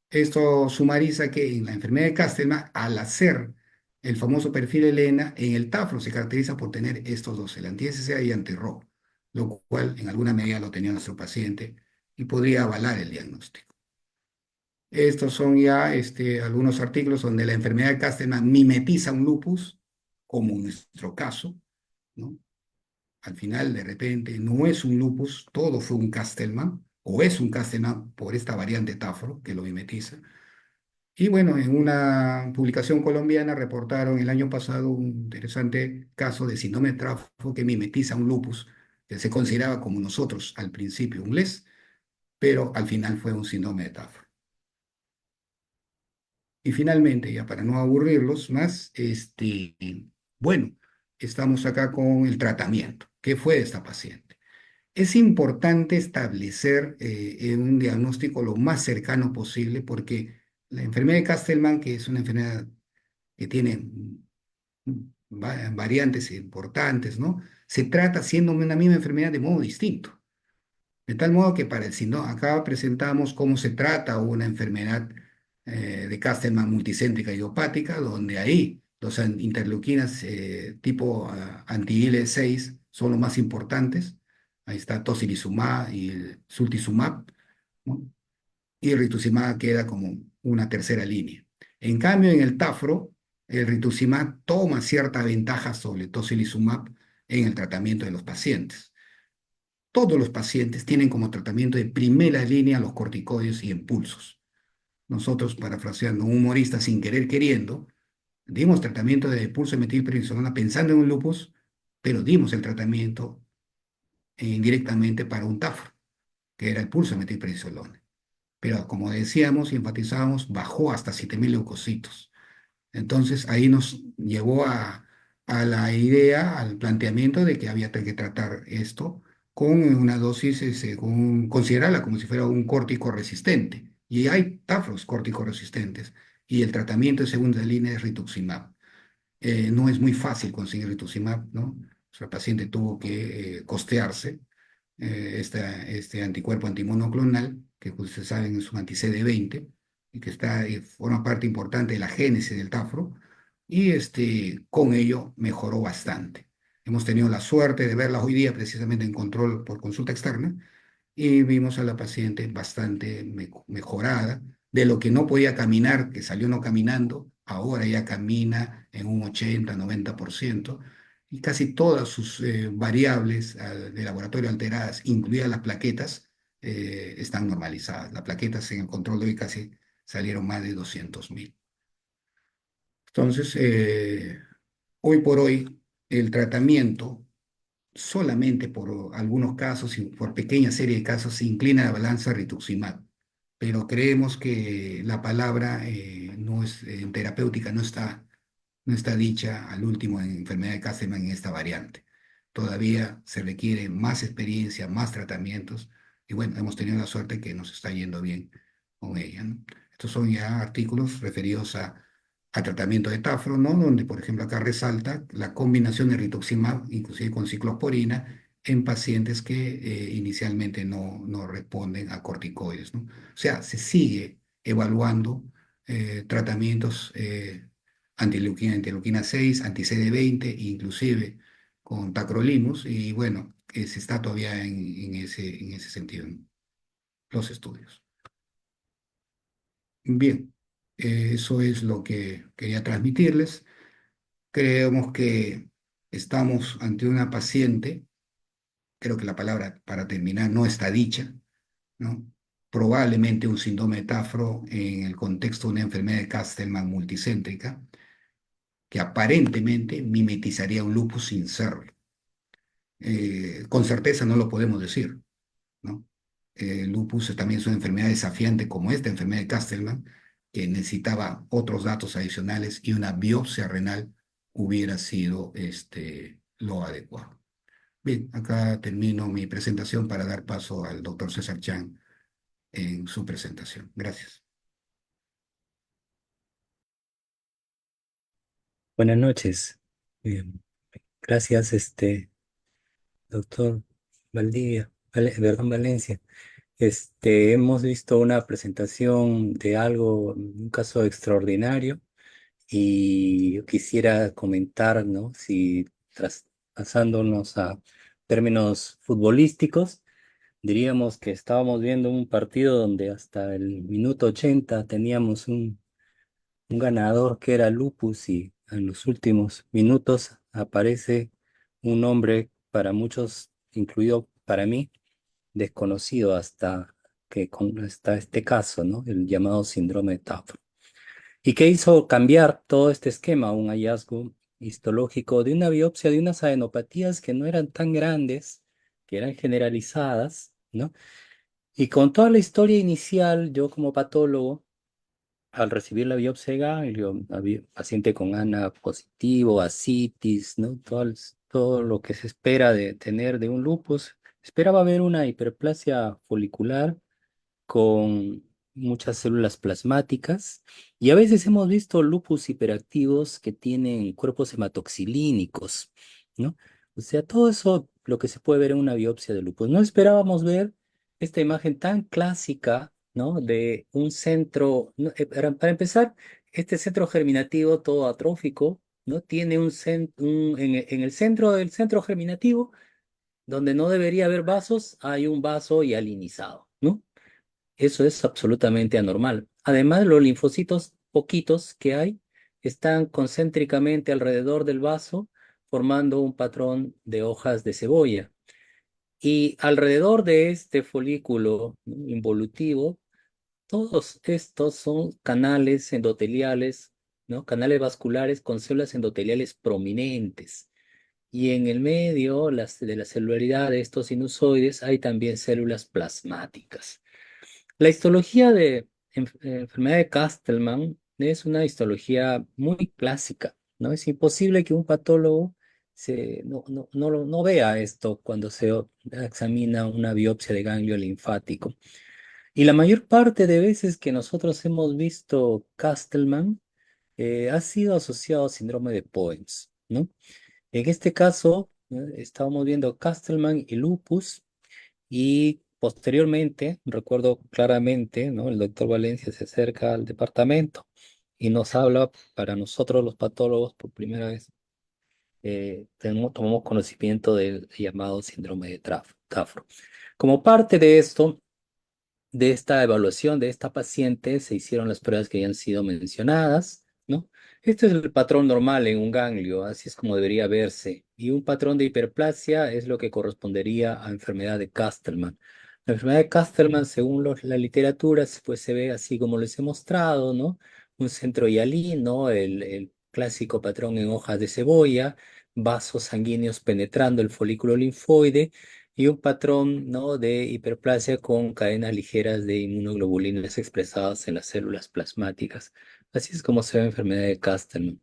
Esto sumariza que en la enfermedad de Castleman, al hacer el famoso perfil Elena, en el Tafro se caracteriza por tener estos dos, el anti-SSA y anti-Ro, lo cual en alguna medida lo tenía nuestro paciente y podría avalar el diagnóstico. Estos son ya algunos artículos donde la enfermedad de Castleman mimetiza un lupus, como en nuestro caso, ¿no? Al final, de repente, no es un lupus, todo fue un Castleman, o es un Castleman por esta variante Tafro que lo mimetiza. Y bueno, en una publicación colombiana reportaron el año pasado un interesante caso de síndrome de Tafro que mimetiza un lupus, que se consideraba como nosotros al principio un LES, pero al final fue un síndrome de Tafro. Y finalmente, ya para no aburrirlos más, bueno, estamos acá con el tratamiento. ¿Qué fue de esta paciente? Es importante establecer un diagnóstico lo más cercano posible porque la enfermedad de Castleman, que es una enfermedad que tiene variantes importantes, ¿no? Se trata siendo una misma enfermedad de modo distinto. De tal modo que para el síndrome, acá presentamos cómo se trata una enfermedad de Castleman multicéntrica idiopática, donde ahí los interleuquinas tipo anti-IL-6 son los más importantes. Ahí está tocilizumab y el sultizumab, ¿no? Y el rituximab queda como una tercera línea. En cambio, en el Tafro, el rituximab toma cierta ventaja sobre el tocilizumab en el tratamiento de los pacientes. Todos los pacientes tienen como tratamiento de primera línea los corticoides y impulsos. Nosotros, parafraseando un humorista sin querer queriendo, dimos tratamiento de pulso de metilprednisolona pensando en un lupus, pero dimos el tratamiento indirectamente para un TAFR, que era el pulso de metilprednisolona. Pero como decíamos y enfatizábamos, bajó hasta 7.000 leucocitos. Entonces ahí nos llevó a la idea, al planteamiento de que había que tratar esto con una dosis, según, considerarla como si fuera un córtico resistente. Y hay tafros córticos resistentes. Y el tratamiento de segunda línea es rituximab. No es muy fácil conseguir rituximab, ¿no? O sea, el paciente tuvo que costearse este anticuerpo antimonoclonal, que pues, ustedes saben es un anti-CD20 y que forma parte importante de la génesis del Tafro, y con ello mejoró bastante. Hemos tenido la suerte de verla hoy día precisamente en control por consulta externa y vimos a la paciente bastante mejorada. De lo que no podía caminar, que salió no caminando, ahora ya camina en un 80-90% y casi todas sus variables de laboratorio alteradas, incluidas las plaquetas, están normalizadas. Las plaquetas en el control de hoy casi salieron más de 200.000. Entonces, hoy por hoy, el tratamiento solamente por algunos casos y por pequeña serie de casos se inclina la balanza rituximab, pero creemos que la palabra no es, terapéutica no está dicha al último en enfermedad de Castleman en esta variante. Todavía se requiere más experiencia, más tratamientos y bueno, hemos tenido la suerte que nos está yendo bien con ella, ¿no? Estos son ya artículos referidos a tratamiento de Tafro, ¿no? Donde, por ejemplo, acá resalta la combinación de rituximab, inclusive con ciclosporina, en pacientes que inicialmente no responden a corticoides, ¿no? O sea, se sigue evaluando tratamientos interleuquina 6, anti-CD20, inclusive con tacrolimus, y bueno, se está todavía en ese sentido, ¿no? Los estudios. Bien, eso es lo que quería transmitirles. Creemos que estamos ante una paciente, creo que la palabra para terminar no está dicha, ¿no? Probablemente un síndrome de Tafro en el contexto de una enfermedad de Castleman multicéntrica, que aparentemente mimetizaría un lupus sin serlo. Con certeza no lo podemos decir, ¿no? El lupus también es una enfermedad desafiante como esta enfermedad de Castleman, que necesitaba otros datos adicionales y una biopsia renal hubiera sido lo adecuado. Bien, acá termino mi presentación para dar paso al doctor César Chan en su presentación. Gracias. Buenas noches. Eh, Gracias, doctor Valdivia, perdón, Valencia. Hemos visto una presentación de algo, un caso extraordinario, y yo quisiera comentar, ¿no? Si pasándonos a términos futbolísticos, diríamos que estábamos viendo un partido donde hasta el minuto 80 teníamos un ganador que era Lupus, y en los últimos minutos aparece un nombre para muchos, incluido para mí, desconocido hasta este caso, ¿no? El llamado síndrome de Tafro. ¿Y qué hizo cambiar todo este esquema? Un hallazgo histológico de una biopsia de unas adenopatías que no eran tan grandes, que eran generalizadas, ¿no? Y con toda la historia inicial, yo como patólogo, al recibir la biopsia de ganglio, había paciente con ANA positivo, ascitis, ¿no? Todo lo que se espera de tener de un lupus. Esperaba ver una hiperplasia folicular con muchas células plasmáticas, y a veces hemos visto lupus hiperactivos que tienen cuerpos hematoxilínicos, ¿no? O sea, todo eso lo que se puede ver en una biopsia de lupus. No esperábamos ver esta imagen tan clásica, ¿no? De un centro, no, para empezar, este centro germinativo todo atrófico, ¿no? Tiene en el centro del centro germinativo, donde no debería haber vasos, hay un vaso hialinizado, ¿no? Eso es absolutamente anormal. Además, los linfocitos poquitos que hay están concéntricamente alrededor del vaso, formando un patrón de hojas de cebolla. Y alrededor de este folículo, ¿no?, involutivo, todos estos son canales endoteliales, ¿no? Canales vasculares con células endoteliales prominentes. Y en el medio de la celularidad de estos sinusoides hay también células plasmáticas. La histología de enfermedad de Castleman es una histología muy clásica, ¿no? Es imposible que un patólogo no vea esto cuando examina una biopsia de ganglio linfático. Y la mayor parte de veces que nosotros hemos visto Castleman ha sido asociado a síndrome de Poems, ¿no? En este caso, estábamos viendo Castleman y lupus, y posteriormente, recuerdo claramente, ¿no? El doctor Valencia se acerca al departamento y nos habla para nosotros los patólogos por primera vez. Tomamos conocimiento del llamado síndrome de Tafro. Como parte de esto, de esta evaluación de esta paciente, se hicieron las pruebas que ya han sido mencionadas, ¿no? Este es el patrón normal en un ganglio, así es como debería verse. Y un patrón de hiperplasia es lo que correspondería a enfermedad de Castleman. La enfermedad de Castleman, según la literatura, pues se ve así como les he mostrado, ¿no? Un centro hialino, el clásico patrón en hojas de cebolla, vasos sanguíneos penetrando el folículo linfoide, y un patrón, ¿no?, de hiperplasia con cadenas ligeras de inmunoglobulinas expresadas en las células plasmáticas. Así es como se ve la enfermedad de Castleman.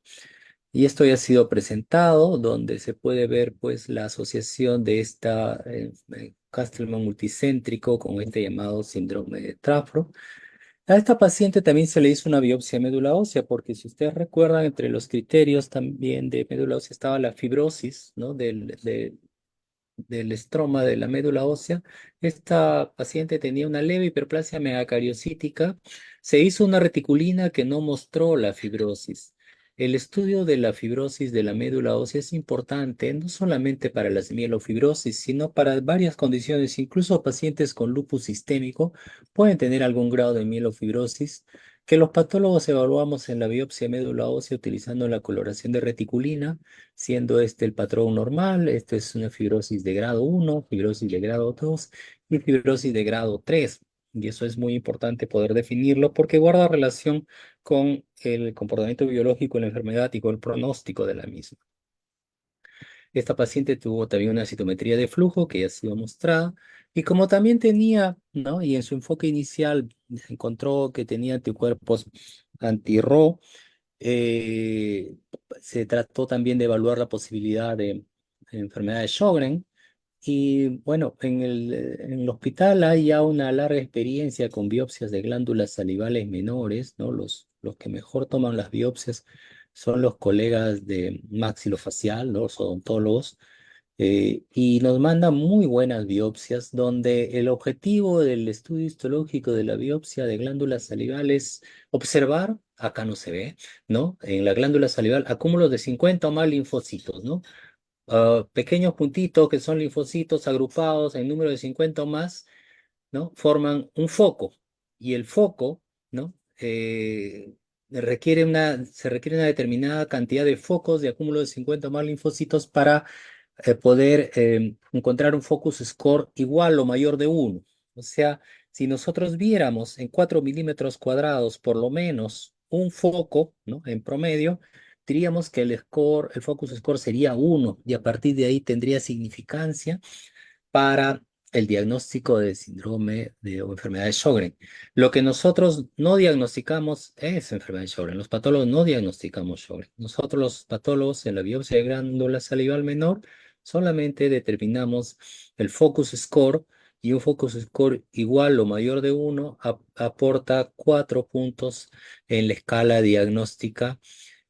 Y esto ya ha sido presentado, donde se puede ver pues la asociación de esta Castleman multicéntrico con este llamado síndrome de Trafro. A esta paciente también se le hizo una biopsia de médula ósea, porque si ustedes recuerdan, entre los criterios también de médula ósea estaba la fibrosis, ¿no?, del estroma de la médula ósea. Esta paciente tenía una leve hiperplasia megacariocítica. Se hizo una reticulina que no mostró la fibrosis. El estudio de la fibrosis de la médula ósea es importante no solamente para las mielofibrosis, sino para varias condiciones. Incluso pacientes con lupus sistémico pueden tener algún grado de mielofibrosis, que los patólogos evaluamos en la biopsia médula ósea utilizando la coloración de reticulina, siendo este el patrón normal. Esto es una fibrosis de grado 1, fibrosis de grado 2 y fibrosis de grado 3. Y eso es muy importante poder definirlo porque guarda relación con el comportamiento biológico de la enfermedad y con el pronóstico de la misma. Esta paciente tuvo también una citometría de flujo que ya ha sido mostrada, y como también tenía, ¿no?, y en su enfoque inicial se encontró que tenía anticuerpos anti-RO, eh, se trató también de evaluar la posibilidad de enfermedad de Sjögren, Y bueno, en el hospital hay ya una larga experiencia con biopsias de glándulas salivales menores, ¿no? Los que mejor toman las biopsias son los colegas de maxilofacial, ¿no? Los odontólogos, y nos mandan muy buenas biopsias donde el objetivo del estudio histológico de la biopsia de glándulas salivales observar, acá no se ve, ¿no? En la glándula salival acúmulos de 50 o más linfocitos, ¿no? Pequeños puntitos que son linfocitos agrupados en número de 50 o más, ¿no? Forman un foco y el foco, ¿no? Se requiere una determinada cantidad de focos de acúmulo de 50 o más linfocitos para poder encontrar un focus score igual o mayor de uno. O sea, si nosotros viéramos en 4 milímetros cuadrados por lo menos un foco, ¿no? En promedio, diríamos que el focus score sería uno y a partir de ahí tendría significancia para el diagnóstico de síndrome o enfermedad de Sjögren. Lo que nosotros no diagnosticamos es enfermedad de Sjögren. Los patólogos no diagnosticamos Sjögren. Nosotros los patólogos en la biopsia de glándula salival menor solamente determinamos el focus score y un focus score igual o mayor de uno aporta 4 puntos en la escala diagnóstica,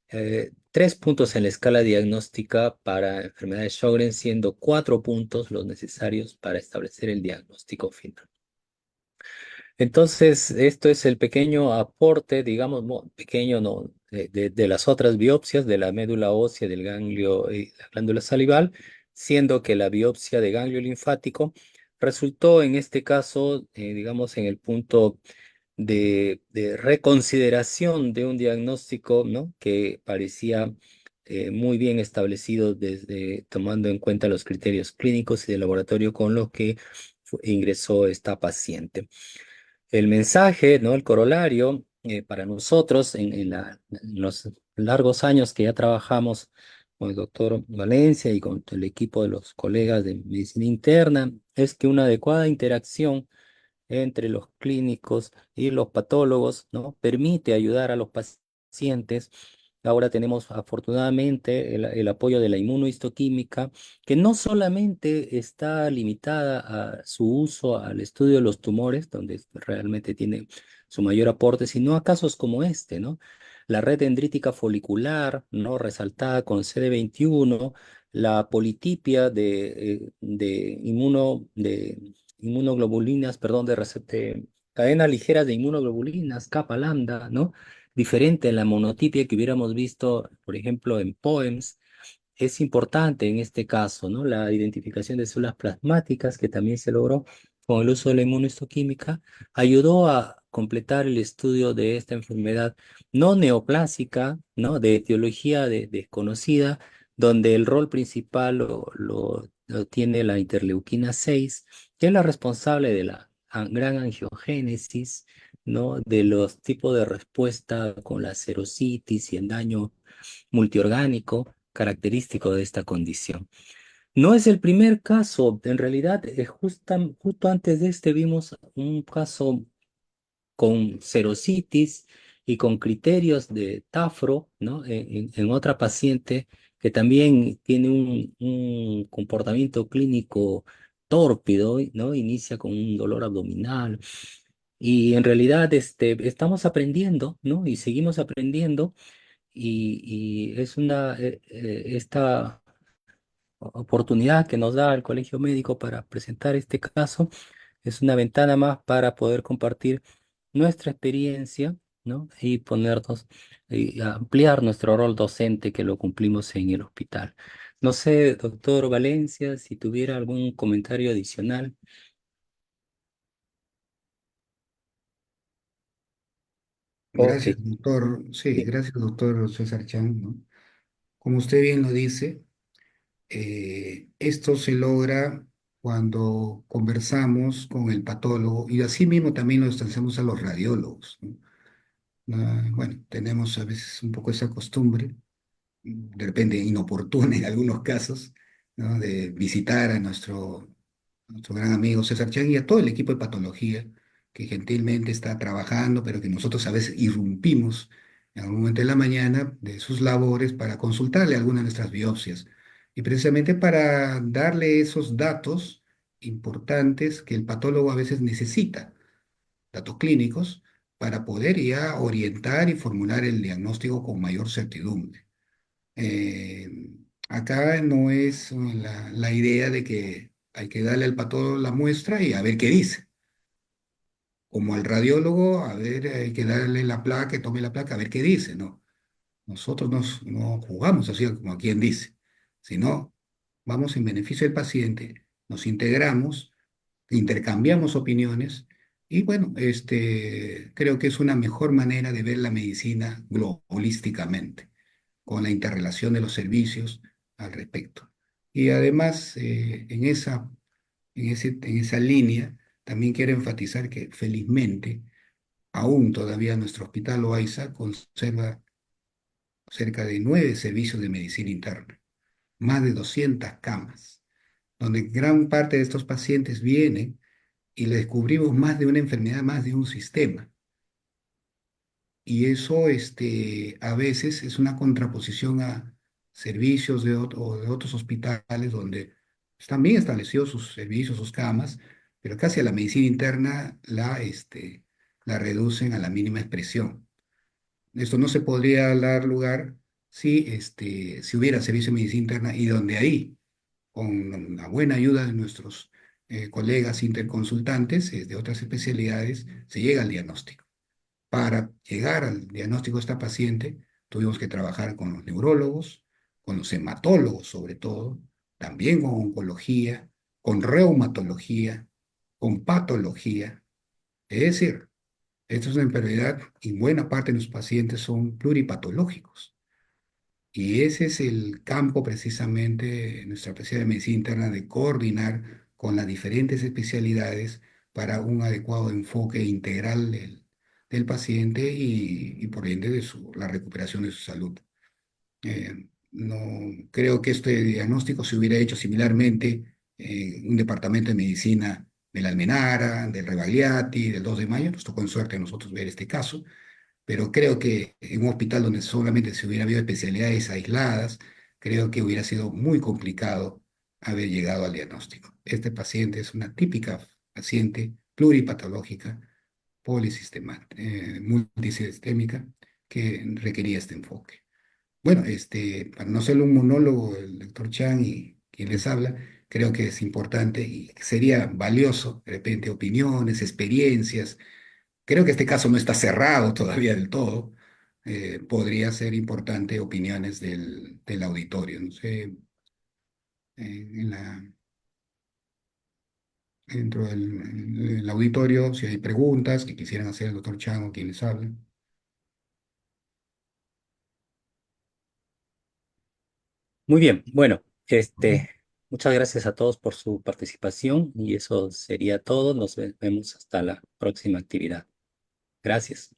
3 puntos en la escala diagnóstica para enfermedad de Sjögren, siendo 4 puntos los necesarios para establecer el diagnóstico final. Entonces, esto es el pequeño aporte, digamos, pequeño no, de las otras biopsias de la médula ósea, del ganglio y la glándula salival, siendo que la biopsia de ganglio linfático resultó en este caso, digamos, en el punto de reconsideración de un diagnóstico, ¿no? Que parecía muy bien establecido desde tomando en cuenta los criterios clínicos y de laboratorio con los que ingresó esta paciente. El mensaje, ¿no? El corolario, para nosotros en los largos años que ya trabajamos con el doctor Valencia y con el equipo de los colegas de medicina interna, es que una adecuada interacción entre los clínicos y los patólogos, ¿no? Permite ayudar a los pacientes. Ahora tenemos afortunadamente el apoyo de la inmunohistoquímica, que no solamente está limitada a su uso al estudio de los tumores, donde realmente tiene su mayor aporte, sino a casos como este, ¿no? La red dendrítica folicular, ¿no? Resaltada con CD21, la politipia de inmunoglobulinas, perdón, de cadenas ligeras de inmunoglobulinas, capa lambda, ¿no? Diferente a la monotipia que hubiéramos visto, por ejemplo, en POEMS. Es importante en este caso, ¿no? La identificación de células plasmáticas, que también se logró con el uso de la inmunohistoquímica, ayudó a completar el estudio de esta enfermedad no neoplásica, ¿no? De etiología desconocida, donde el rol principal lo tiene la interleuquina 6, que es la responsable de la gran angiogénesis, ¿no? De los tipos de respuesta con la serositis y el daño multiorgánico característico de esta condición. No es el primer caso, en realidad, justo antes de este vimos un caso con serositis y con criterios de Tafro, ¿no? En otra paciente que también tiene un comportamiento clínico tórpido, ¿no? Inicia con un dolor abdominal. Y en realidad estamos aprendiendo, ¿no? Y seguimos aprendiendo y es esta oportunidad que nos da el Colegio Médico para presentar este caso, es una ventana más para poder compartir nuestra experiencia, ¿no? Y ponernos y ampliar nuestro rol docente que lo cumplimos en el hospital. No sé, doctor Valencia, si tuviera algún comentario adicional. Ok. Gracias, doctor. Sí, Sí. gracias, doctor César Chan, ¿no? Como usted bien lo dice, esto se logra cuando conversamos con el patólogo y así mismo también lo hacemos a los radiólogos, ¿no? Bueno, tenemos a veces un poco esa costumbre, de repente inoportuna en algunos casos, ¿no? De visitar a nuestro gran amigo César Chang y a todo el equipo de patología que gentilmente está trabajando, pero que nosotros a veces irrumpimos en algún momento de la mañana de sus labores para consultarle algunas de nuestras biopsias. Y precisamente para darle esos datos importantes que el patólogo a veces necesita, datos clínicos, para poder ya orientar y formular el diagnóstico con mayor certidumbre. Eh, Acá no es la idea de que hay que darle al patólogo la muestra y a ver qué dice. Como al radiólogo, a ver, hay que darle la placa, que tome la placa, a ver qué dice, ¿no? Nosotros no jugamos así como quien dice, sino vamos en beneficio del paciente, nos integramos, intercambiamos opiniones y bueno, creo que es una mejor manera de ver la medicina holísticamente, con la interrelación de los servicios al respecto. Y además, en esa línea, también quiero enfatizar que felizmente, aún todavía nuestro hospital Loaiza conserva cerca de 9 servicios de medicina interna, más de 200 camas, donde gran parte de estos pacientes vienen y le descubrimos más de una enfermedad, más de un sistema. Y eso a veces es una contraposición a servicios o de otros hospitales donde están bien establecidos sus servicios, sus camas, pero casi a la medicina interna la reducen a la mínima expresión. Esto no se podría dar lugar si hubiera servicio de medicina interna y donde ahí, con la buena ayuda de nuestros colegas interconsultantes de otras especialidades, se llega al diagnóstico. Para llegar al diagnóstico de esta paciente, tuvimos que trabajar con los neurólogos, con los hematólogos sobre todo, también con oncología, con reumatología, con patología. Es decir, esta es una enfermedad y buena parte de los pacientes son pluripatológicos. Y ese es el campo precisamente de nuestra especialidad de medicina interna de coordinar con las diferentes especialidades para un adecuado enfoque integral del paciente y por ende de la recuperación de su salud. No creo que este diagnóstico se hubiera hecho similarmente en un departamento de medicina de la Almenara, del Rebagliati, del 2 de Mayo. Nos tocó en suerte a nosotros ver este caso, pero creo que en un hospital donde solamente se hubiera habido especialidades aisladas, creo que hubiera sido muy complicado haber llegado al diagnóstico. Este paciente es una típica paciente pluripatológica, polisistemática, multisistémica, que requería este enfoque. Bueno, para no ser un monólogo, el doctor Chan y quien les habla, creo que es importante y sería valioso, de repente, opiniones, experiencias. Creo que este caso no está cerrado todavía del todo. Podría ser importante opiniones del auditorio. No sé, en dentro del auditorio, si hay preguntas que quisieran hacer el doctor Chan o quien les habla. Muy bien, bueno, muchas gracias a todos por su participación y eso sería todo. Nos vemos hasta la próxima actividad. Gracias.